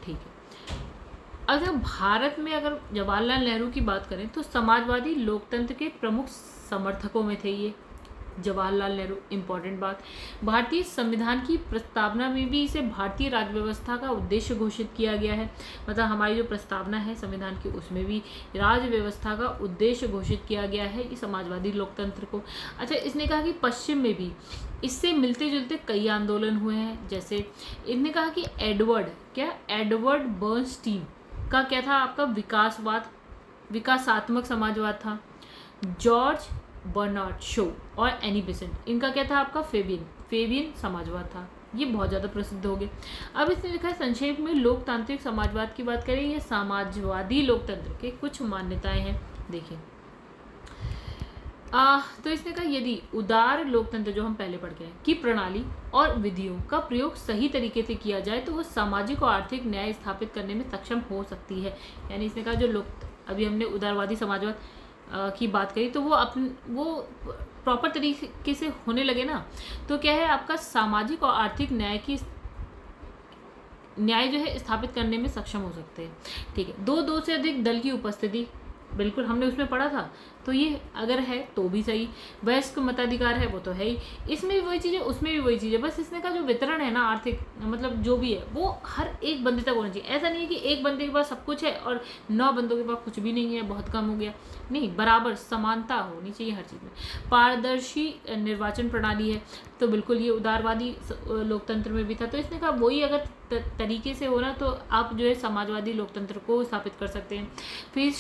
ठीक है। अगर भारत में अगर जवाहरलाल नेहरू की बात करें तो समाजवादी लोकतंत्र के प्रमुख समर्थकों में थे ये जवाहरलाल नेहरू। इम्पॉर्टेंट बात, भारतीय संविधान की प्रस्तावना में भी इसे भारतीय राज्य व्यवस्था का उद्देश्य घोषित किया गया है। मतलब हमारी जो प्रस्तावना है संविधान की, उसमें भी राज्य व्यवस्था का उद्देश्य घोषित किया गया है कि समाजवादी लोकतंत्र को। अच्छा, इसने कहा कि पश्चिम में भी इससे मिलते जुलते कई आंदोलन हुए हैं। जैसे इन्होंने कहा कि एडवर्ड बर्नस्टीन का क्या था, आपका विकासात्मक समाजवाद था। जॉर्ज बर्नार्ड शो और एनी बेसेंट, इनका क्या था, आपका फेबियन समाजवाद था। ये बहुत ज़्यादा प्रसिद्ध हो गए। अब इसने लिखा है संक्षेप में लोकतांत्रिक समाजवाद की बात करें, ये समाजवादी लोकतंत्र के कुछ मान्यताएं हैं, देखिए। तो इसने कहा यदि उदार लोकतंत्र जो हम पहले पढ़ गए की प्रणाली और विधियों का प्रयोग सही तरीके से किया जाए तो वह सामाजिक और आर्थिक न्याय स्थापित करने में सक्षम हो सकती है। यानी इसने कहा जो अभी हमने उदारवादी समाजवाद की बात करी, तो वो प्रॉपर तरीके से होने लगे ना, तो क्या है आपका सामाजिक और आर्थिक न्याय जो है स्थापित करने में सक्षम हो सकते हैं, ठीक है। दो से अधिक दल की उपस्थिति, बिल्कुल हमने उसमें पढ़ा था, तो ये अगर है तो भी सही। वयस्क मताधिकार है, वो तो है ही, इसमें भी वही चीज़ है, उसमें भी वही चीज़ है। बस इसने का जो वितरण है ना आर्थिक, मतलब जो भी है वो हर एक बंदे तक होना चाहिए। ऐसा नहीं है कि एक बंदे के पास सब कुछ है और 9 बंदों के पास कुछ भी नहीं है, बहुत कम हो गया, नहीं, बराबर समानता होनी चाहिए हर चीज़ में। पारदर्शी निर्वाचन प्रणाली है, तो बिल्कुल ये उदारवादी लोकतंत्र में भी था। तो इसने कहा वही अगर तरीके से हो ना, तो आप जो है समाजवादी लोकतंत्र को स्थापित कर सकते हैं। फिर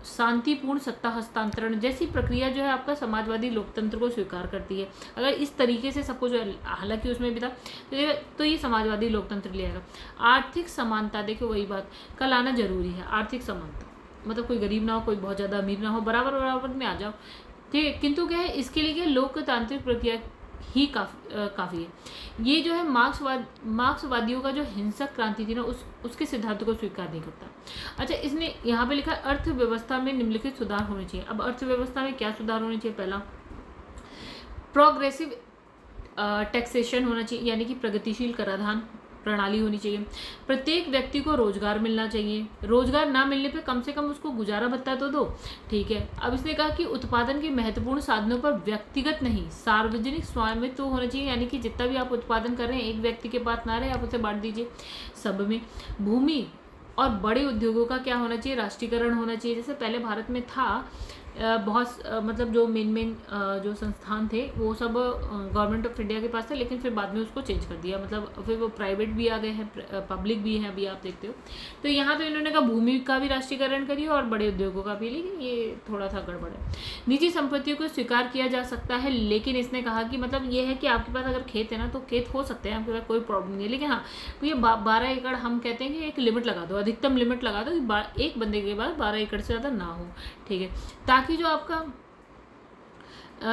शांतिपूर्ण सत्ता हस्तांतरण जैसी प्रक्रिया जो है आपका समाजवादी लोकतंत्र को स्वीकार करती है। अगर इस तरीके से सब कुछ, हालांकि उसमें भी था, तो ये समाजवादी लोकतंत्र ले आएगा। आर्थिक समानता, देखो वही बात का लाना जरूरी है। आर्थिक समानता मतलब कोई गरीब ना हो, कोई बहुत ज़्यादा अमीर ना हो, बराबर में आ जाओ, ठीक है। किंतु क्या है, इसके लिए लोकतांत्रिक प्रक्रिया ही काफ़ी है। ये जो है मार्क्सवादियों का जो हिंसक क्रांति थी ना, उसके सिद्धांतों को स्वीकार नहीं करता। अच्छा, इसने यहाँ पे लिखा अर्थव्यवस्था में निम्नलिखित सुधार होने चाहिए। अब अर्थव्यवस्था में क्या सुधार होने चाहिए? पहला, प्रोग्रेसिव टैक्सेशन होना चाहिए, यानी कि प्रगतिशील कराधान प्रणाली होनी चाहिए। प्रत्येक व्यक्ति को रोजगार मिलना चाहिए, रोजगार ना मिलने पे कम से कम उसको गुजारा भत्ता तो दो, ठीक है। अब इसने कहा कि उत्पादन के महत्वपूर्ण साधनों पर व्यक्तिगत नहीं सार्वजनिक स्वामित्व तो होना चाहिए, यानी कि जितना भी आप उत्पादन कर रहे हैं एक व्यक्ति के पास ना रहे, आप उसे बांट दीजिए सब में। भूमि और बड़े उद्योगों का क्या होना चाहिए, राष्ट्रीयकरण होना चाहिए। जैसे पहले भारत में था बहुत मतलब जो मेन जो संस्थान थे वो सब गवर्नमेंट ऑफ इंडिया के पास था, लेकिन फिर बाद में उसको चेंज कर दिया, मतलब फिर वो प्राइवेट भी आ गए हैं, पब्लिक भी है, अभी आप देखते हो। तो यहाँ तो इन्होंने कहा भूमि का भी राष्ट्रीयकरण करिए और बड़े उद्योगों का भी, लेकिन ये थोड़ा सा गड़बड़ है। निजी संपत्तियों को स्वीकार किया जा सकता है, लेकिन इसने कहा कि मतलब ये है कि आपके पास अगर खेत है ना तो खेत हो सकते हैं आपके पास, कोई प्रॉब्लम नहीं है, लेकिन हाँ तो ये 12 एकड़ हम कहते हैं कि एक लिमिट लगा दो, अधिकतम लिमिट लगा दो कि एक बंदे के पास 12 एकड़ से ज़्यादा ना हो, ठीक है, ताकि जो आपका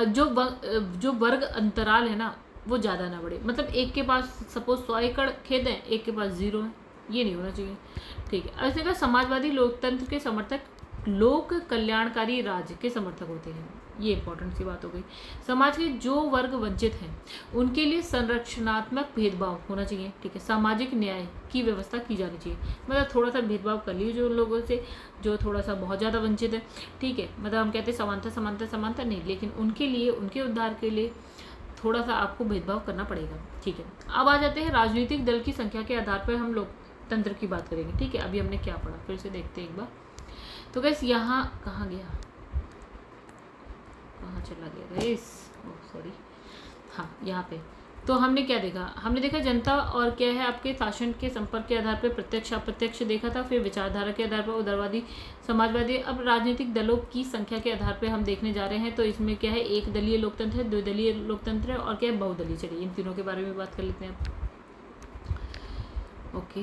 जो वर्ग अंतराल है ना वो ज़्यादा ना बढ़े। मतलब एक के पास सपोज 100 एकड़ खेत है, एक के पास 0 है, ये नहीं होना चाहिए, ठीक है। ऐसे का समाजवादी लोकतंत्र के समर्थक लोक कल्याणकारी राज्य के समर्थक होते हैं, ये इंपॉर्टेंट सी बात हो गई। समाज के जो वर्ग वंचित हैं उनके लिए संरक्षणात्मक भेदभाव होना चाहिए, ठीक है। सामाजिक न्याय की व्यवस्था की जानी चाहिए, मतलब थोड़ा सा भेदभाव कर लीजिए जो लोगों से जो थोड़ा सा बहुत ज़्यादा वंचित है, ठीक है। मतलब हम कहते हैं समानता समानता समानता नहीं, लेकिन उनके लिए उनके उद्धार के लिए थोड़ा सा आपको भेदभाव करना पड़ेगा, ठीक है। अब आ जाते हैं राजनीतिक दल की संख्या के आधार पर हम लोकतंत्र की बात करेंगे, ठीक है। अभी हमने क्या पढ़ा फिर से देखते हैं एक बार। तो गैस यहाँ कहाँ गया, कहाँ चला गया गैस, सॉरी, हाँ यहाँ पे तो हमने क्या देखा, हमने देखा जनता और क्या है आपके शासन के संपर्क के आधार पर प्रत्यक्ष अप्रत्यक्ष देखा था, फिर विचारधारा के आधार पर उदारवादी समाजवादी। अब राजनीतिक दलों की संख्या के आधार पर हम देखने जा रहे हैं, तो इसमें क्या है एक दलीय लोकतंत्र है, 2 दलीय लोकतंत्र है और क्या है बहुदलीय। चलिए इन तीनों के बारे में बात कर लेते हैं। ओके,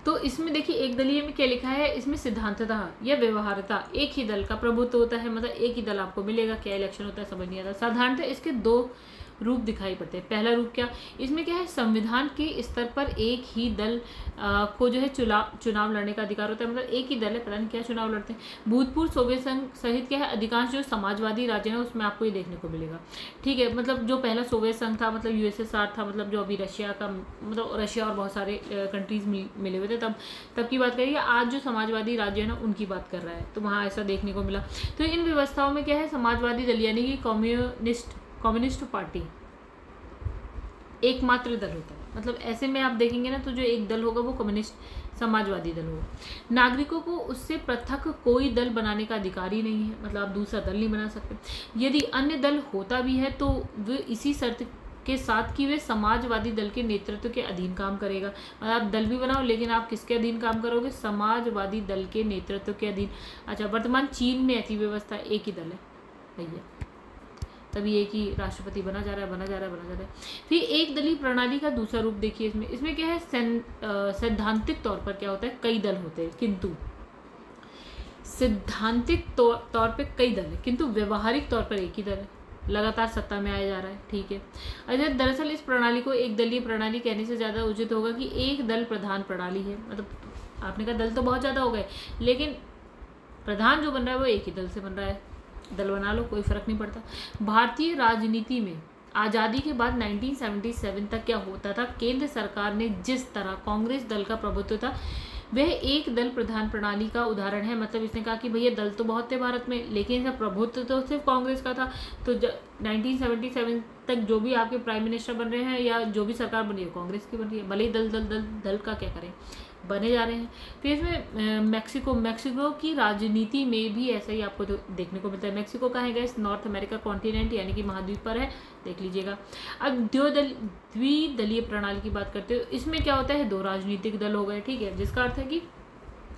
तो इसमें देखिए एक दलीय में क्या लिखा है, इसमें सिद्धांततः या व्यवहारता एक ही दल का प्रभुत्व होता है, मतलब एक ही दल आपको मिलेगा, क्या इलेक्शन होता है समझ नहीं आता। साधारणतः इसके 2 रूप दिखाई पड़ते हैं। पहला रूप क्या, इसमें क्या है संविधान के स्तर पर एक ही दल को जो है चुनाव लड़ने का अधिकार होता है, मतलब एक ही दल है, पता नहीं क्या चुनाव लड़ते हैं। भूतपूर्व सोवियत संघ सहित क्या है अधिकांश जो समाजवादी राज्य है उसमें आपको ये देखने को मिलेगा, ठीक है। मतलब जो पहला सोवियत संघ था, मतलब यूएसएसआर था, मतलब जो अभी रशिया का, मतलब रशिया और बहुत सारे कंट्रीज मिले हुए थे तब की बात करिए। आज जो समाजवादी राज्य है ना उनकी बात कर रहा है, तो वहाँ ऐसा देखने को मिला। तो इन व्यवस्थाओं में क्या है समाजवादी दल यानी कि कम्युनिस्ट पार्टी एकमात्र दल होता है, मतलब ऐसे में आप देखेंगे ना तो जो एक दल होगा वो कम्युनिस्ट समाजवादी दल होगा। नागरिकों को उससे पृथक कोई दल बनाने का अधिकार ही नहीं है, मतलब आप दूसरा दल नहीं बना सकते। यदि अन्य दल होता भी है तो वे इसी शर्त के साथ कि वे समाजवादी दल के नेतृत्व के अधीन काम करेगा। मतलब आप दल भी बनाओ लेकिन आप किसके अधीन काम करोगे, समाजवादी दल के नेतृत्व के अधीन। अच्छा, वर्तमान चीन में ऐसी व्यवस्था, एक ही दल है भैया, तभी एक ही राष्ट्रपति बना जा रहा है। फिर एक दलीय प्रणाली का दूसरा रूप देखिए, इसमें क्या है सैद्धांतिक तौर पर क्या होता है कई दल होते हैं, किंतु सैद्धांतिक तौर पे कई दल है किंतु व्यवहारिक तौर पर एक ही दल है, लगातार सत्ता में आया जा रहा है, ठीक है। अच्छा, दरअसल इस प्रणाली को एक दलीय प्रणाली कहने से ज़्यादा उचित होगा कि एक दल प्रधान प्रणाली है। मतलब आपने कहा दल तो बहुत ज़्यादा हो गए, लेकिन प्रधान जो बन रहा है वो एक ही दल से बन रहा है, दल बना लो कोई फर्क नहीं पड़ता। भारतीय राजनीति में आज़ादी के बाद 1977 तक क्या होता था, केंद्र सरकार ने जिस तरह कांग्रेस दल का प्रभुत्व था वह एक दल प्रधान प्रणाली का उदाहरण है। मतलब इसने कहा कि भैया दल तो बहुत थे भारत में, लेकिन इसका प्रभुत्व तो सिर्फ कांग्रेस का था। तो 1977 तक जो भी आपके प्राइम मिनिस्टर बन रहे हैं या जो भी सरकार बन रही है कांग्रेस की बन रही है, भले ही दल का क्या करें, बने जा रहे हैं। फिर इसमें मैक्सिको की राजनीति में भी ऐसा ही आपको देखने को मिलता है। मैक्सिको कहाँ है गाइस, नॉर्थ अमेरिका कॉन्टिनेंट यानी कि महाद्वीप पर है, देख लीजिएगा। अब द्विदलीय प्रणाली की बात करते हो, इसमें क्या होता है 2 राजनीतिक दल हो गए, ठीक है, जिसका अर्थ है कि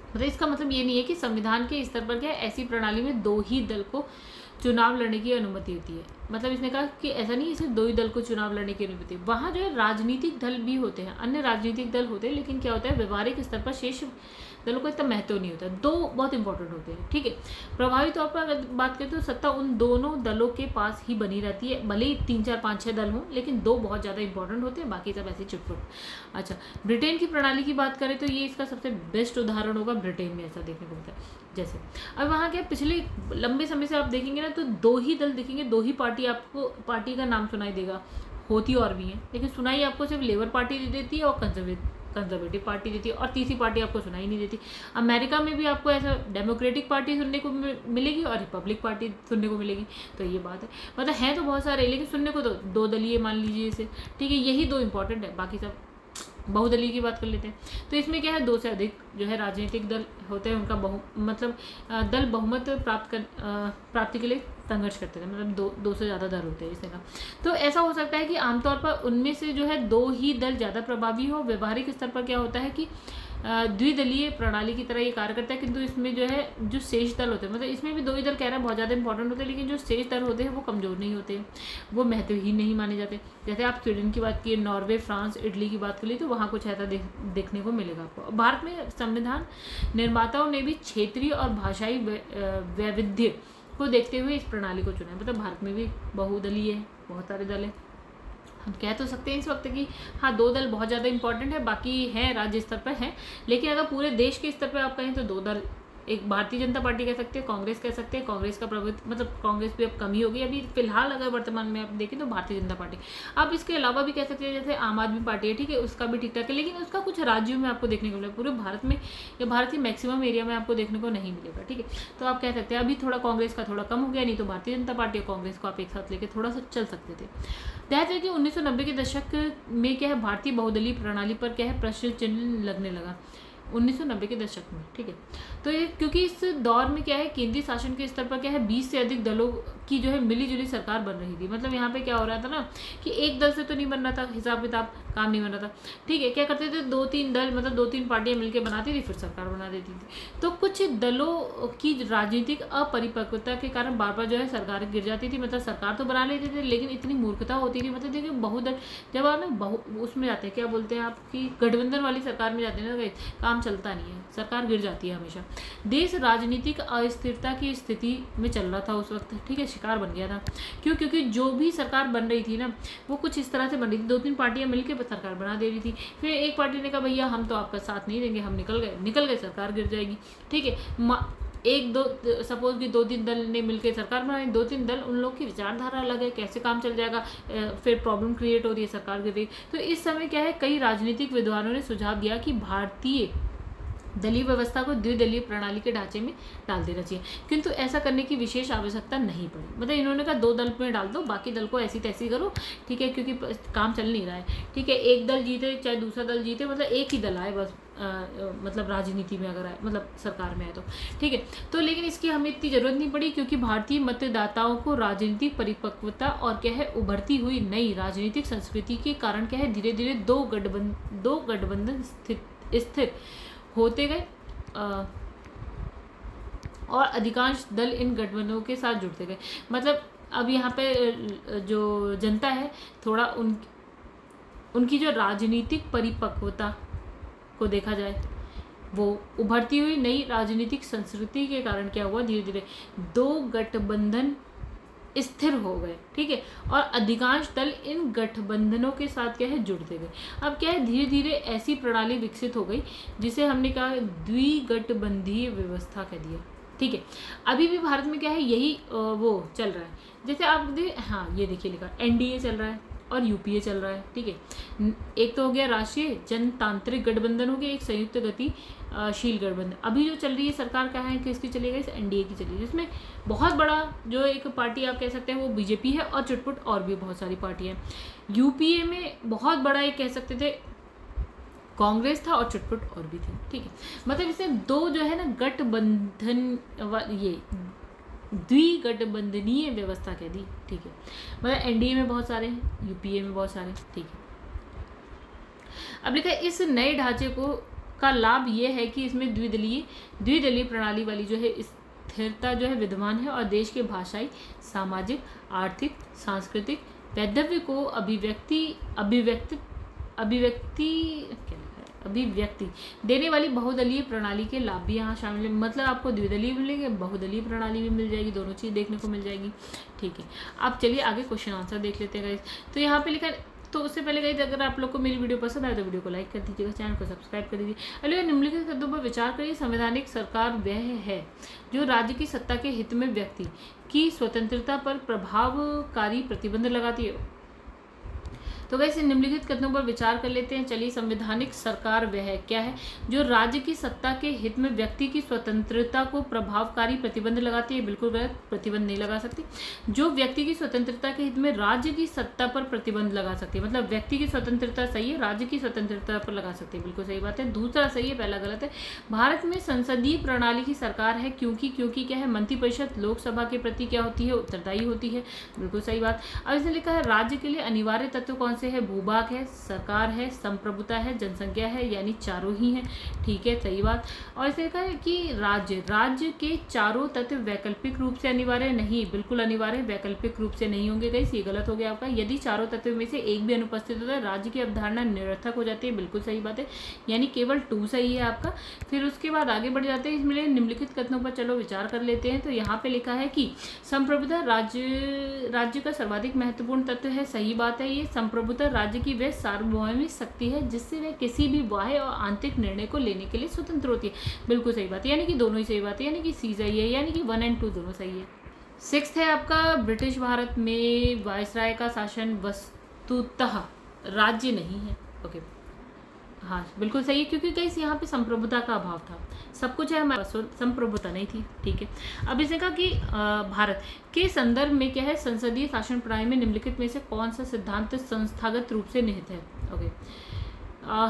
मतलब इसका मतलब ये नहीं है कि संविधान के स्तर पर क्या है ऐसी प्रणाली में 2 ही दल को चुनाव लड़ने की अनुमति होती है। मतलब इसने कहा कि ऐसा नहीं है सिर्फ 2 ही दल को चुनाव लड़ने की अनुमति, वहाँ जो है राजनीतिक दल भी होते हैं, अन्य राजनीतिक दल होते हैं, लेकिन क्या होता है व्यवहारिक स्तर पर शेष दलों को इतना महत्व नहीं होता। 2 बहुत इंपॉर्टेंट होते हैं, ठीक है। प्रभावी तौर पर अगर बात करें तो सत्ता उन दोनों दलों के पास ही बनी रहती है, भले ही 3, 4, 5, 6 दल हों, लेकिन 2 बहुत ज़्यादा इंपॉर्टेंट होते हैं, बाकी सब ऐसे चुटपुट। अच्छा, ब्रिटेन की प्रणाली की बात करें तो ये इसका सबसे बेस्ट उदाहरण होगा, ब्रिटेन में ऐसा देखने को मिलता है। जैसे अब वहाँ क्या पिछले लंबे समय से आप देखेंगे ना तो 2 ही दल दिखेंगे, 2 ही पार्टी, आपको पार्टी का नाम सुनाई देगा, होती और भी हैं, लेकिन सुनाई आपको सिर्फ लेबर पार्टी दे देती है और कंजर्वेटिव पार्टी देती है, और तीसरी पार्टी आपको सुनाई नहीं देती। अमेरिका में भी आपको ऐसा डेमोक्रेटिक पार्टी सुनने को मिलेगी और रिपब्लिक पार्टी सुनने को मिलेगी। तो ये बात है, मतलब हैं तो बहुत सारे, लेकिन सुनने को तो दो दलीय मान लीजिए इसे, ठीक है। यही दो इंपॉर्टेंट है, बाकी सब बहुदलीय की बात कर लेते हैं। तो इसमें क्या है, 2 से अधिक जो है राजनीतिक दल होते हैं, उनका दल बहुमत प्राप्ति के लिए संघर्ष करते थे, मतलब दो से ज़्यादा दल होते हैं इसका। तो ऐसा हो सकता है कि आमतौर पर उनमें से जो है 2 ही दल ज़्यादा प्रभावी हो। व्यवहारिक स्तर पर क्या होता है कि द्विदलीय प्रणाली की तरह ये कार्य करता है, किंतु इसमें जो है जो शेष दल होते हैं, मतलब इसमें भी 2 ही दल कह रहे हैं बहुत ज़्यादा इंपॉर्टेंट होते हैं, लेकिन जो शेष दल होते हैं वो कमज़ोर नहीं होते हैं, वो महत्वहीन नहीं माने जाते। जैसे आप स्वीडन की बात की, नॉर्वे, फ्रांस, इटली की बात करिए, तो वहाँ कुछ ऐसा देखने को मिलेगा आपको। भारत में संविधान निर्माताओं ने भी क्षेत्रीय और भाषाई वैविध्य को देखते हुए इस प्रणाली को चुना है। मतलब भारत में भी बहुदलीय है, बहुत सारे दल हैं। हम कह तो सकते हैं इस वक्त कि हाँ 2 दल बहुत ज़्यादा इंपॉर्टेंट है, बाकी है राज्य स्तर पर है, लेकिन अगर पूरे देश के स्तर पर आप कहें तो 2 दल, एक भारतीय जनता पार्टी कह सकते हैं, कांग्रेस कह सकते हैं। कांग्रेस का प्रभुत्व, मतलब कांग्रेस भी अब कम ही होगी अभी फिलहाल, अगर वर्तमान में आप देखें तो भारतीय जनता पार्टी। आप इसके अलावा भी कह सकते हैं जैसे आम आदमी पार्टी है, ठीक है, उसका भी ठीक ठाक है, लेकिन उसका कुछ राज्यों में आपको देखने को मिलेगा, पूरे भारत में या भारत के मैक्सिमम एरिया में आपको देखने को नहीं मिलेगा, ठीक है। तो आप कह सकते हैं अभी थोड़ा कांग्रेस का थोड़ा कम हो गया, नहीं तो भारतीय जनता पार्टी और कांग्रेस को आप एक साथ लेकर थोड़ा सा चल सकते थे। ध्यान है कि 1990 के दशक में क्या है, भारतीय बहुदलीय प्रणाली पर क्या है प्रश्न चिन्ह लगने लगा 1990 के दशक में, ठीक है। तो ये क्योंकि इस दौर में क्या है, केंद्रीय शासन के स्तर पर क्या है 20 से अधिक दलों की जो है मिलीजुली सरकार बन रही थी। मतलब यहाँ पे क्या हो रहा था ना कि एक दल से तो नहीं बन रहा था, हिसाब किताब काम नहीं बन रहा था, ठीक है। क्या करते थे, 2-3 दल, मतलब 2-3 पार्टियां मिलकर बनाती थी, फिर सरकार बना देती थी। तो कुछ दलों की राजनीतिक अपरिपक्वता के कारण बार बार जो है सरकार गिर जाती थी। मतलब सरकार तो बना लेते थे, लेकिन इतनी मूर्खता होती थी, मतलब देखिए बहुदल जब आप ना उसमें जाते हैं, क्या बोलते हैं आपकी गठबंधन वाली सरकार में जाते हैं ना, काम चलता नहीं है, सरकार गिर जाती है हमेशा। देश राजनीतिक अस्थिरता की स्थिति में चल रहा था उस वक्त, ठीक है, शिकार बन गया था। क्योंकि जो भी सरकार बन रही थी ना, वो कुछ इस तरह से बन रही थी, 2-3 पार्टियां मिलकर सरकार बना दे रही थी, फिर एक पार्टी ने कहा भैया हम तो आपका साथ नहीं देंगे, हम निकल गए, सरकार गिर जाएगी, ठीक है। सपोज कि 2-3 दल ने मिलकर सरकार बनाई, 2-3 दल, उन लोग की विचारधारा अलग है, कैसे काम चल जाएगा, फिर प्रॉब्लम क्रिएट हो रही है, सरकार गिर रही। तो इस समय क्या है, कई राजनीतिक विद्वानों ने सुझाव दिया कि भारतीय दलीय व्यवस्था को द्विदलीय प्रणाली के ढांचे में डाल देना चाहिए, किंतु ऐसा करने की विशेष आवश्यकता नहीं पड़ी। मतलब इन्होंने कहा 2 दल में डाल दो, बाकी दल को ऐसी तैसी करो, ठीक है, क्योंकि काम चल नहीं रहा है, ठीक है। एक दल जीते चाहे दूसरा दल जीते, मतलब एक ही दल आए बस, मतलब राजनीति में अगर आए, मतलब सरकार में आए तो ठीक है। तो लेकिन इसकी हमें इतनी जरूरत नहीं पड़ी, क्योंकि भारतीय मतदाताओं को राजनीतिक परिपक्वता और क्या है उभरती हुई नई राजनीतिक संस्कृति के कारण क्या है धीरे धीरे 2 गठबंधन स्थिर होते गए, और अधिकांश दल इन गठबंधनों के साथ जुड़ते गए। मतलब अब यहाँ पे जो जनता है, थोड़ा उनकी जो राजनीतिक परिपक्वता को देखा जाए, वो उभरती हुई नई राजनीतिक संस्कृति के कारण क्या हुआ, धीरे धीरे 2 गठबंधन स्थिर हो गए, ठीक है, और अधिकांश दल इन गठबंधनों के साथ क्या है जुड़ते गए। अब क्या है, धीरे धीरे ऐसी प्रणाली विकसित हो गई जिसे हमने कहा द्विगठबंधीय व्यवस्था कह दिया, ठीक है। अभी भी भारत में क्या है, यही वो चल रहा है। जैसे आप हाँ ये देखिए लिखा एनडीए चल रहा है और यूपीए चल रहा है, ठीक है। एक तो हो गया राष्ट्रीय जनतांत्रिक गठबंधन, हो गया एक संयुक्त गतिशील गठबंधन। अभी जो चल रही है सरकार क्या है, किसकी चली गई, एनडीए की चली, जिसमें बहुत बड़ा जो एक पार्टी आप कह सकते हैं वो बीजेपी है, और चुटपुट और भी बहुत सारी पार्टियां हैं। यूपीए में बहुत बड़ा एक कह सकते थे कांग्रेस था, और चुटपुट और भी थे, ठीक है। मतलब इसमें 2 जो है ना गठबंधन, ये द्विगठबंधनीय व्यवस्था कह दी, ठीक है। मतलब एनडीए में बहुत सारे हैं, यूपीए में बहुत सारे, ठीक है। अब लिखा है इस नए ढांचे का लाभ ये है कि इसमें द्विदलीय प्रणाली वाली जो है स्थिरता जो है विद्यमान है, और देश के भाषाई, सामाजिक, आर्थिक, सांस्कृतिक वैधव्य को अभिव्यक्ति देने वाली बहुदलीय प्रणाली के लाभ भी यहाँ शामिल है। मतलब आपको द्विदलीय मिलेंगे, बहुदलीय प्रणाली भी मिल जाएगी, दोनों चीज़ देखने को मिल जाएगी, ठीक है। अब चलिए आगे क्वेश्चन आंसर देख लेते हैं गाइस। तो यहाँ पे लिखा है, तो उससे पहले गाइस अगर आप लोग को मेरी वीडियो पसंद आए तो वीडियो को लाइक कर दीजिएगा, चैनल को सब्सक्राइब कर दीजिए। अगले निम्नलिखित शब्दों पर विचार करिए। संवैधानिक सरकार वह है जो राज्य की सत्ता के हित में व्यक्ति की स्वतंत्रता पर प्रभावकारी प्रतिबंध लगाती है। तो वैसे निम्नलिखित कथनों पर विचार कर लेते हैं। चलिए, संवैधानिक सरकार वह है क्या है? जो राज्य की सत्ता के हित में व्यक्ति की स्वतंत्रता को प्रभावकारी प्रतिबंध लगाती है। बिल्कुल गलत, प्रतिबंध नहीं लगा सकती। जो व्यक्ति की स्वतंत्रता के हित में राज्य की सत्ता पर प्रतिबंध लगा सकती है, मतलब व्यक्ति की स्वतंत्रता सही है, राज्य की स्वतंत्रता पर लगा सकती है। बिल्कुल सही बात है। दूसरा सही है, पहला गलत है। भारत में संसदीय प्रणाली की सरकार है क्योंकि क्या है? मंत्रिपरिषद लोकसभा के प्रति क्या होती है? उत्तरदायी होती है। बिल्कुल सही बात। अब इसने लिखा है राज्य के लिए अनिवार्य तत्व कौन से है? भूभाग है, सरकार है, संप्रभुता है, जनसंख्या है, यानी चारों ही हैं। ठीक है, सही बात। और इसने लिखा है कि राज्य के चारों तत्व वैकल्पिक रूप से अनिवार्य नहीं, बिल्कुल अनिवार्य, वैकल्पिक रूप से नहीं होंगे। गाइस, ये गलत हो गया आपका। यदि चारों तत्व में से एक भी अनुपस्थित होता है, राज्य की अवधारणा निरर्थक हो जाती है। बिल्कुल सही बात है, यानी केवल 2 सही है आपका। फिर उसके बाद आगे बढ़ जाते हैं। इसमें निम्नलिखित कथनों पर चलो विचार कर लेते हैं। तो यहाँ पे लिखा है कि संप्रभुता राज्य का सर्वाधिक महत्वपूर्ण तत्व है। सही बात है। ये संप्रभुता राज्य की वह सार्वभौमिक शक्ति है जिससे वह किसी भी बाह्य और आंतरिक निर्णय को लेने के लिए स्वतंत्र होती है। बिल्कुल सही बात है, यानी कि दोनों ही सही बात है, यानी कि सी सही है, यानी कि 1 और 2 दोनों सही है। 6th है आपका, ब्रिटिश भारत में वायसराय का शासन वस्तुतः राज्य नहीं है। ओके, हाँ बिल्कुल सही है, क्योंकि गाइस यहाँ पे संप्रभुता का अभाव था, सब कुछ है, हमारे पास संप्रभुता नहीं थी। ठीक है, अब इसने कहा कि भारत के संदर्भ में क्या है? संसदीय शासन प्रणाली में निम्नलिखित में से कौन सा सिद्धांत संस्थागत रूप से निहित है? ओके,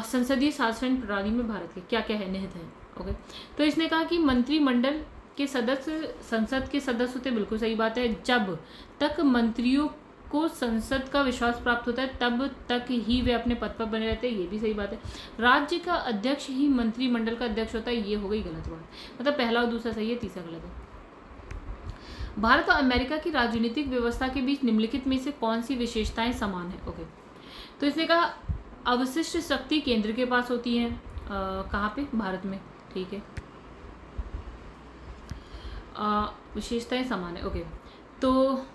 संसदीय शासन प्रणाली में भारत के क्या क्या है? निहित है। ओके, तो इसने कहा कि मंत्रिमंडल के सदस्य संसद के सदस्य होते। बिल्कुल सही बात है। जब तक मंत्रियों को संसद का विश्वास प्राप्त होता है तब तक ही वे अपने पद पर बने रहते हैं। ये भी सही बात है। राज्य का अध्यक्ष ही मंत्रिमंडल का अध्यक्ष होता है। ये हो गई गलत बात, मतलब पहला और दूसरा सही है, तीसरा गलत है। भारत और अमेरिका की राजनीतिक व्यवस्था के बीच निम्नलिखित में से कौन सी विशेषताएं समान है? ओके, तो इसने कहा अवशिष्ट शक्ति केंद्र के पास होती है। कहाँ पे? भारत में। ठीक है, विशेषताएं समान है। ओके, तो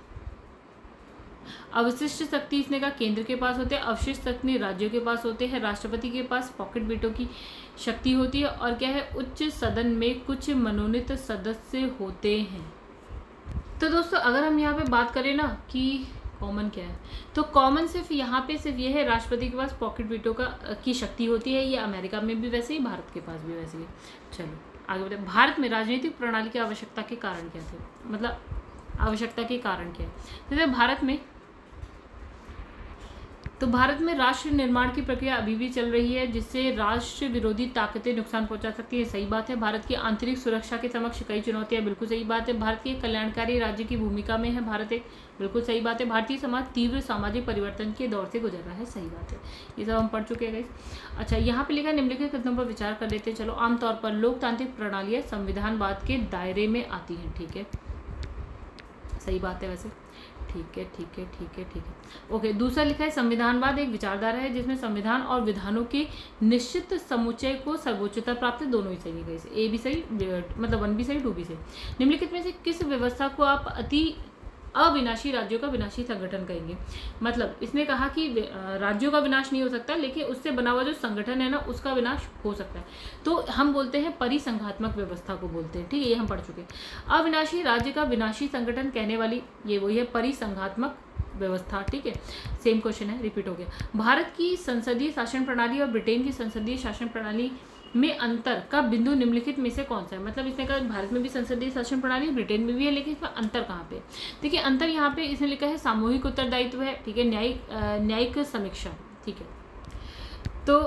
अवशिष्ट शक्ति इसने कहा केंद्र के पास होते हैं, अवशिष्ट शक्ति राज्यों के पास होते हैं, राष्ट्रपति के पास पॉकेट वेटो की शक्ति होती है, और क्या है? उच्च सदन में कुछ मनोनीत सदस्य होते हैं। तो दोस्तों, अगर हम यहाँ पे बात करें ना कि कॉमन क्या है, तो कॉमन सिर्फ यहाँ पे सिर्फ ये है, राष्ट्रपति के पास पॉकेट वेटो की शक्ति होती है। ये अमेरिका में भी वैसे ही, भारत के पास भी वैसे ही। चलो आगे बढ़ते। भारत में राजनीतिक प्रणाली की आवश्यकता के कारण क्या थे? मतलब आवश्यकता के कारण क्या है? जैसे भारत में राष्ट्र निर्माण की प्रक्रिया अभी भी चल रही है, जिससे राष्ट्र विरोधी ताकतें नुकसान पहुंचा सकती है। सही बात है। भारत की आंतरिक सुरक्षा के समक्ष कई चुनौतियां। बिल्कुल सही बात है। भारत के कल्याणकारी राज्य की भूमिका में है भारत एक। बिल्कुल सही बात है। भारतीय समाज तीव्र सामाजिक परिवर्तन के दौर से गुजर रहा है। सही बात है, ये सब हम पढ़ चुके हैं गाइस। अच्छा, यहाँ पे लिखा निम्नलिखित कथनों पर विचार कर लेते हैं। चलो, आमतौर पर लोकतांत्रिक प्रणालियाँ संविधानवाद के दायरे में आती हैं। ठीक है, सही बात है वैसे। ठीक है। ओके, दूसरा लिखा है संविधानवाद एक विचारधारा है जिसमें संविधान और विधानों के निश्चित समुच्चय को सर्वोच्चता प्राप्त है। दोनों ही सही है। ए भी सही, मतलब 1 भी सही, 2 भी सही। निम्नलिखित में से किस व्यवस्था को आप अति अविनाशी राज्यों का विनाशी संगठन कहेंगे? मतलब इसने कहा कि राज्यों का विनाश नहीं हो सकता, लेकिन उससे बना हुआ जो संगठन है ना, उसका विनाश हो सकता है। तो हम बोलते हैं परिसंघात्मक व्यवस्था को बोलते हैं। ठीक है, ये हम पढ़ चुके हैं। अविनाशी राज्य का विनाशी संगठन कहने वाली ये वही है, परिसंघात्मक व्यवस्था। ठीक है, सेम क्वेश्चन है, रिपीट हो गया। भारत की संसदीय शासन प्रणाली और ब्रिटेन की संसदीय शासन प्रणाली में अंतर का बिंदु निम्नलिखित में से कौन सा है? मतलब इसने कहा भारत में भी संसदीय शासन प्रणाली, ब्रिटेन में भी है, लेकिन इसमें अंतर कहाँ पे? देखिए, अंतर यहाँ पे इसने लिखा है सामूहिक उत्तरदायित्व है। ठीक है, न्यायिक समीक्षा। ठीक है, तो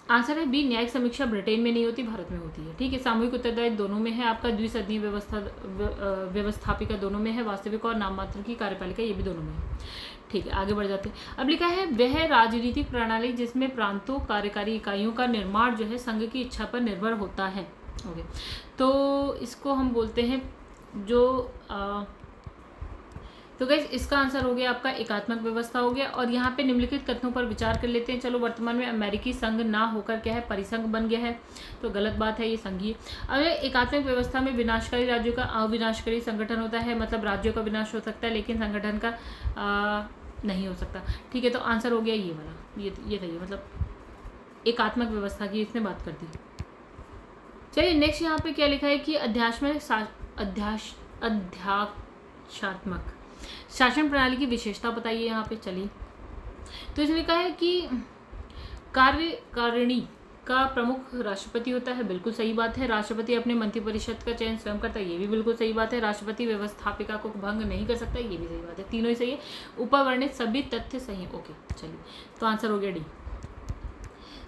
आंसर है बी, न्यायिक समीक्षा ब्रिटेन में नहीं होती, भारत में होती है। ठीक है, सामूहिक उत्तरदायित्व दोनों में है आपका, द्विसदनीय व्यवस्थापिका दोनों में है, वास्तविक और नाममात्र की कार्यपालिका ये भी दोनों में है। ठीक है, आगे बढ़ जाते हैं। अब लिखा है वह राजनीतिक प्रणाली जिसमें प्रांतों कार्यकारी इकाइयों का निर्माण जो है संघ की इच्छा पर निर्भर होता है। ओके, तो इसको हम बोलते हैं जो तो गाइस इसका आंसर हो गया आपका एकात्मक व्यवस्था हो गया। और यहाँ पे निम्नलिखित कथनों पर विचार कर लेते हैं। चलो, वर्तमान में अमेरिकी संघ ना होकर क्या है? परिसंघ बन गया है, तो गलत बात है, ये संघीय। अब एकात्मक व्यवस्था में विनाशकारी राज्यों का अविनाशकारी संगठन होता है, मतलब राज्यों का विनाश हो सकता है लेकिन संगठन का नहीं हो सकता। ठीक है, तो आंसर हो गया ये वाला, ये था, ये मतलब एकात्मक व्यवस्था की इसने बात कर दी। चलिए नेक्स्ट यहाँ पे क्या लिखा है कि अध्यात्मक शासन प्रणाली की विशेषता बताइए यहाँ पे। चलिए, तो इसमें कहा है कि कार्यकारिणी का प्रमुख राष्ट्रपति होता है, बिल्कुल सही बात है। राष्ट्रपति अपने मंत्रिपरिषद का चयन स्वयं करता है, ये भी बिल्कुल सही बात है। राष्ट्रपति व्यवस्थापिका को भंग नहीं कर सकता, ये भी सही बात है। तीनों ही सही है, ऊपर वर्णित सभी तथ्य सही है। ओके चलिए, तो आंसर हो गया डी।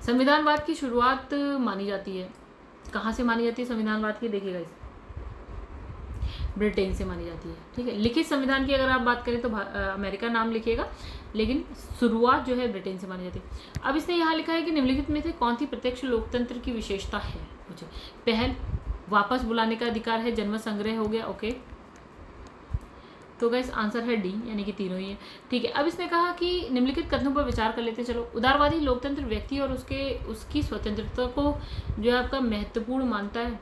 संविधानवाद की शुरुआत मानी जाती है, कहाँ से मानी जाती है संविधानवाद की, देखिएगा इस ब्रिटेन से मानी जाती है, ठीक है। लिखित संविधान की अगर आप बात करें तो अमेरिका नाम लिखिएगा, लेकिन शुरुआत जो है ब्रिटेन से मानी जाती है। अब इसने यहाँ लिखा है कि निम्नलिखित में से कौन सी प्रत्यक्ष लोकतंत्र की विशेषता है। मुझे पहल वापस बुलाने का अधिकार है, जनमत संग्रह हो गया, ओके। तो गाइस आंसर है डी, यानी कि तीनों ही है, ठीक है। अब इसने कहा कि निम्नलिखित कथनों पर विचार कर लेते हैं। चलो, उदारवादी लोकतंत्र व्यक्ति और उसकी स्वतंत्रता को जो है आपका महत्वपूर्ण मानता है,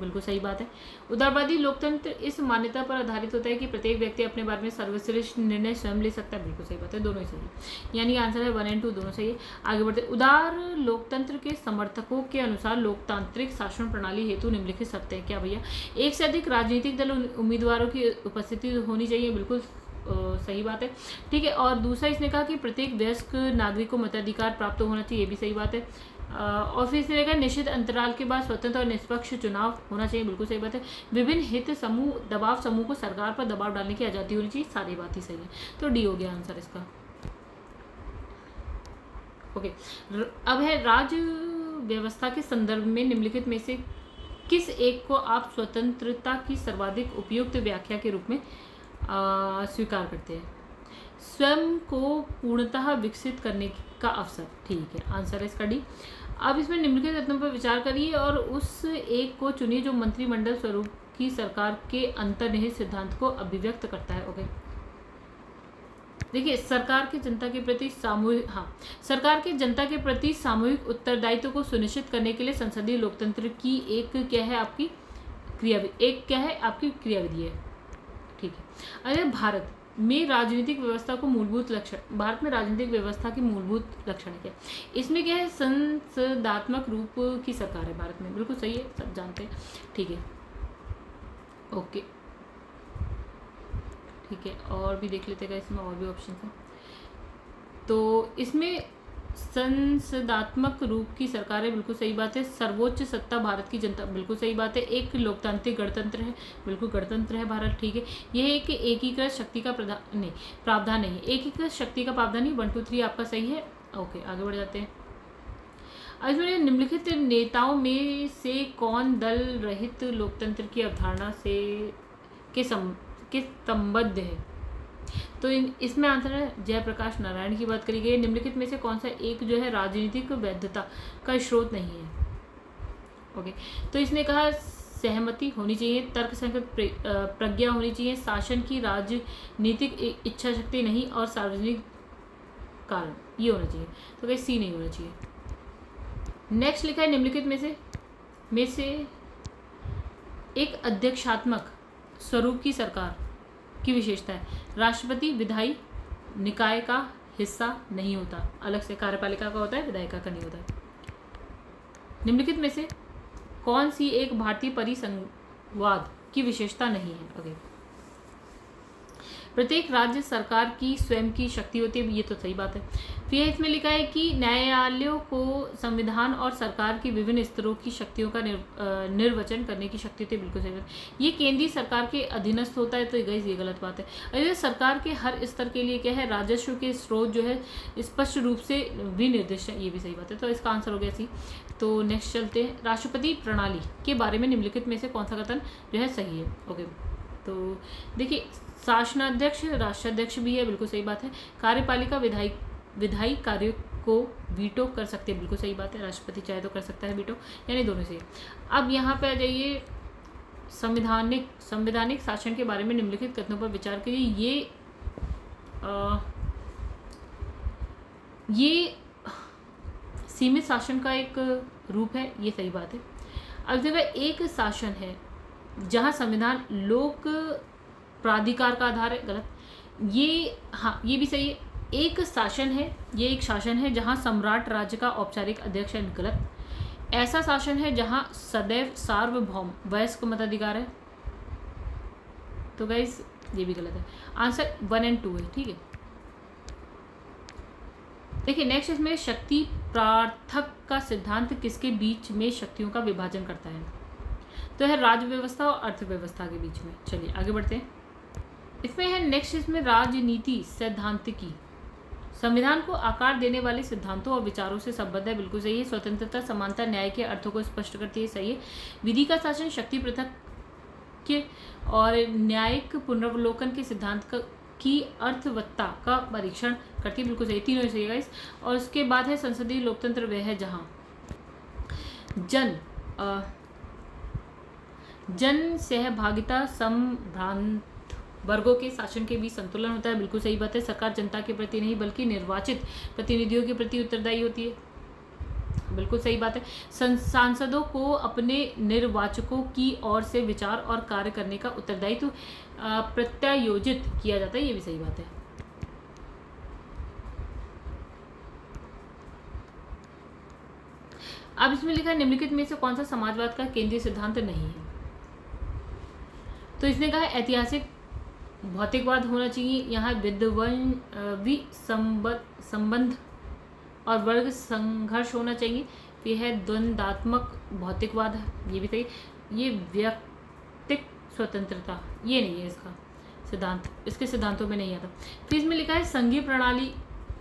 बिल्कुल सही बात है। उदारवादी लोकतंत्र इस मान्यता पर आधारित होता है कि प्रत्येक व्यक्ति अपने बारे में सर्वश्रेष्ठ निर्णय स्वयं ले सकता है, बिल्कुल सही बात है, दोनों ही सही है, यानी आंसर है 1 और 2 दोनों सही है। आगे बढ़ते, उदार लोकतंत्र के समर्थकों के अनुसार लोकतांत्रिक शासन प्रणाली हेतु निम्नलिखित शर्तें हैं। क्या भैया, एक से अधिक राजनीतिक दल उम्मीदवारों की उपस्थिति होनी चाहिए, बिल्कुल सही बात है, ठीक है। और दूसरा इसने कहा कि प्रत्येक वयस्क नागरिक को मताधिकार प्राप्त होना चाहिए, ये भी सही बात है। और फिर इसने कहा निश्चित अंतराल के बाद स्वतंत्र और निष्पक्ष चुनाव होना चाहिए, बिल्कुल सही बात है। विभिन्न हित समूह दबाव समूह को सरकार पर दबाव डालने की आज़ादी होनी चाहिए, सारी बात ही सही है, तो डी हो गया आंसर इसका। ओके, अब है राज्य व्यवस्था के संदर्भ में निम्नलिखित में से किस एक को आप स्वतंत्रता की सर्वाधिक उपयुक्त व्याख्या के रूप में स्वीकार करते हैं। स्वयं को पूर्णतः विकसित करने का अवसर, ठीक है, आंसर है इसका डी। अब इसमें निम्नलिखित तथ्यों पर विचार करिए और उस एक को चुनिए जो मंत्रिमंडल स्वरूप की सरकार के अंतर्निहित सिद्धांत को अभिव्यक्त करता है। ओके, देखिए, सरकार के जनता के प्रति सामूहिक उत्तरदायित्व को सुनिश्चित करने के लिए संसदीय लोकतंत्र की एक क्या है आपकी क्रियाविधि है, ठीक है। अरे भारत में राजनीतिक व्यवस्था की मूलभूत लक्षण क्या है, इसमें क्या है, संसदात्मक रूप की सरकार है भारत में, बिल्कुल सही है, सब जानते हैं, ठीक है, ओके, ठीक है। और भी देख लेते हैं, इसमें और भी ऑप्शन है। तो इसमें संसदात्मक रूप की सरकार है, बिल्कुल सही बात है। सर्वोच्च सत्ता भारत की जनता, बिल्कुल सही बात है। एक लोकतांत्रिक गणतंत्र है, बिल्कुल गणतंत्र है भारत, ठीक है। यह एक एकीकृत शक्ति का प्रावधान नहीं, एकीकृत शक्ति का प्रावधान नहीं। 1 2 3 आपका सही है, ओके, आगे बढ़ जाते हैं। आज मैंने निम्नलिखित नेताओं में से कौन दल रहित लोकतंत्र की अवधारणा के संबद्ध है, तो इसमें आंसर है जयप्रकाश नारायण की बात करी गई है। निम्नलिखित में से कौन सा एक जो है राजनीतिक वैधता का स्रोत नहीं है। ओके, तो इसने कहा सहमति होनी चाहिए, तर्कसंगत प्रज्ञा होनी चाहिए, शासन की राजनीतिक इच्छा शक्ति नहीं, और सार्वजनिक कारण, ये होना चाहिए, तो कहीं सी नहीं होना चाहिए। नेक्स्ट लिखा है निम्नलिखित में से एक अध्यक्षात्मक स्वरूप की सरकार की विशेषता है। राष्ट्रपति विधायी निकाय का हिस्सा नहीं होता, अलग से कार्यपालिका का होता है, विधायिका का नहीं होता है। निम्नलिखित में से कौन सी एक भारतीय परिसंघवाद की विशेषता नहीं है। ओके, प्रत्येक राज्य सरकार की स्वयं की शक्ति होती है, ये तो सही बात है। फिर इसमें लिखा है कि न्यायालयों को संविधान और सरकार की विभिन्न स्तरों की शक्तियों का निर्वचन करने की शक्ति होती है, बिल्कुल सही बात। ये केंद्रीय सरकार के अधीनस्थ होता है, तो ये गलत बात है। अगर सरकार के हर स्तर के लिए क्या है, राजस्व के स्रोत जो है स्पष्ट रूप से विनिर्दिष्ट है, ये भी सही बात है, तो इसका आंसर हो गया सी। तो नेक्स्ट चलते हैं, राष्ट्रपति प्रणाली के बारे में निम्नलिखित में से कौन सा कथन जो है सही है। ओके, तो देखिए, शासनाध्यक्ष राष्ट्राध्यक्ष भी है, बिल्कुल सही बात है। कार्यपालिका विधायी कार्यों को वीटो कर सकते हैं, बिल्कुल सही बात है। राष्ट्रपति चाहे तो कर सकता है वीटो, यानी दोनों सही। अब यहाँ पे आ जाइए, संवैधानिक शासन के बारे में निम्नलिखित कथनों पर विचार करिए। ये सीमित शासन का एक रूप है, ये सही बात है। अब जगह एक शासन है जहाँ संविधान लोक प्राधिकार का आधार है, गलत। ये हाँ, ये भी सही है। एक शासन है, ये एक शासन है जहाँ सम्राट राज्य का औपचारिक अध्यक्ष है, गलत। ऐसा शासन है जहाँ सदैव सार्वभौम वयस्क मताधिकार है, तो गाइस ये भी गलत है। आंसर 1 और 2 है, ठीक है। देखिए नेक्स्ट इसमें शक्ति प्रार्थक का सिद्धांत किसके बीच में शक्तियों का विभाजन करता है? तो है राज्य व्यवस्था और अर्थव्यवस्था के बीच में। चलिए आगे बढ़ते हैं। इसमें है नेक्स्ट इसमें राजनीति सैद्धांतिकी संविधान को आकार देने वाले सिद्धांतों और विचारों से संबद्ध है। बिल्कुल सही है। स्वतंत्रता समानता न्याय के अर्थों को स्पष्ट करती है। सही है। विधि का शासन शक्ति पृथक के और न्यायिक पुनर्वलोकन के सिद्धांत की अर्थवत्ता का परीक्षण करती है। बिल्कुल सही, तीनों सही है। और उसके बाद है संसदीय लोकतंत्र वह है जहाँ जन सहभागिता संभ्रांत वर्गों के शासन के बीच संतुलन होता है। बिल्कुल सही बात है। सरकार जनता के प्रति नहीं बल्कि निर्वाचित प्रतिनिधियों के प्रति उत्तरदायी होती है। बिल्कुल सही बात है। सांसदों को अपने निर्वाचकों की ओर से विचार और कार्य करने का उत्तरदायित्व प्रत्यायोजित किया जाता है। ये भी सही बात है। अब इसमें लिखा है निम्नलिखित में से कौन सा समाजवाद का केंद्रीय सिद्धांत नहीं है? तो इसने कहा ऐतिहासिक भौतिकवाद होना चाहिए। यहाँ संबंध और वर्ग संघर्ष होना चाहिए। यह है द्वंद्वात्मक भौतिकवाद है, ये भी सही। ये व्यक्तिक स्वतंत्रता, ये नहीं है इसका सिद्धांत, इसके सिद्धांतों में नहीं आता। फिर इसमें लिखा है संघीय प्रणाली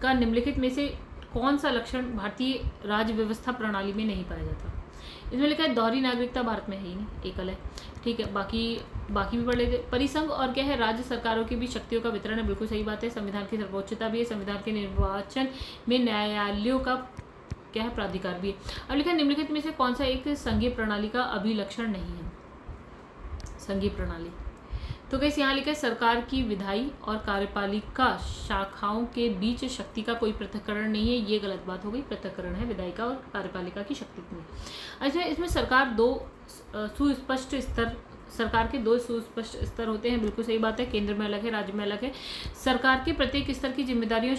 का निम्नलिखित में से कौन सा लक्षण भारतीय राज्य व्यवस्था प्रणाली में नहीं पाया जाता? इसमें लिखा है दोहरी नागरिकता भारत में है ही नहीं, एकल है। ठीक है, बाकी भी पढ़ लेते। परिसंघ और क्या है? राज्य सरकारों के बीच शक्तियों का वितरण है। बिल्कुल सही बात है। संविधान की सर्वोच्चता भी है। संविधान के निर्वाचन में न्यायालयों का क्या है? प्राधिकार भी है। अब लिखा है निम्नलिखित में से कौन सा एक संघीय प्रणाली का अभिलक्षण नहीं है? संघीय प्रणाली तो कैसे यहाँ लिखा है सरकार की विधायी और कार्यपालिका शाखाओं के बीच शक्ति का कोई पृथक्करण नहीं है। ये गलत बात हो गई। पृथक्करण है विधायिका और कार्यपालिका की शक्ति में। अच्छा, इसमें सरकार के दो सुस्पष्ट स्तर होते हैं। बिल्कुल सही बात है। केंद्र में अलग है, राज्य में अलग है। सरकार के प्रत्येक स्तर की जिम्मेदारियों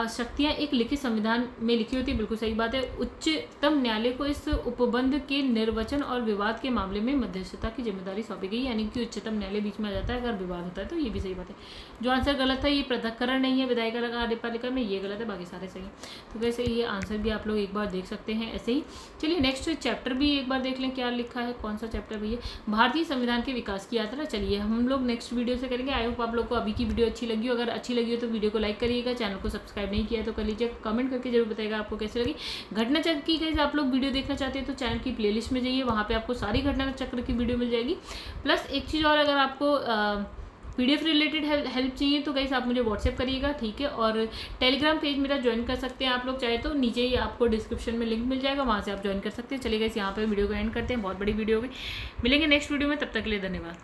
शक्तियां एक लिखित संविधान में लिखी होती है। बिल्कुल सही बात है। उच्चतम न्यायालय को इस उपबंध के निर्वचन और विवाद के मामले में मध्यस्थता की जिम्मेदारी सौंपी गई, यानी कि उच्चतम न्यायालय बीच में आ जाता है अगर विवाद होता है तो। ये भी सही बात है। जो आंसर गलत है, ये पृथक्करण नहीं है विधायिका कार्यपालिका में, ये गलत है, बाकी सारे सही है। तो वैसे ये आंसर भी आप लोग एक बार देख सकते हैं ऐसे ही। चलिए नेक्स्ट चैप्टर भी एक बार देख लें क्या लिखा है, कौन सा चैप्टर भैया? भारतीय संविधान के विकास की यात्रा। चलिए हम लोग नेक्स्ट वीडियो से करेंगे। आई होप आप लोग को अभी की वीडियो अच्छी लगी हो। अगर अच्छी लगी हो तो वीडियो को लाइक करिएगा, चैनल को सब्सक्राइब नहीं किया तो कर लीजिए, कमेंट करके जरूर बताइएगा आपको कैसी लगी। घटना चक्र की गाइस आप लोग वीडियो देखना चाहते हैं तो चैनल की प्लेलिस्ट में जाइए, वहाँ पे आपको सारी घटना चक्र की वीडियो मिल जाएगी। प्लस एक चीज़ और, अगर आपको PDF रिलेटेड हेल्प चाहिए तो गाइस आप मुझे व्हाट्सएप करिएगा, ठीक है। और टेलीग्राम पेज मेरा ज्वाइन कर सकते हैं आप लोग चाहे तो, नीचे ही आपको डिस्क्रिप्शन में लिंक मिल जाएगा, वहाँ से आप ज्वाइन कर सकते हैं। चलिए गाइस यहाँ पे वीडियो को एंड करते हैं, बहुत बड़ी वीडियो हो गई। मिलेंगे नेक्स्ट वीडियो में, तब तक के लिए धन्यवाद।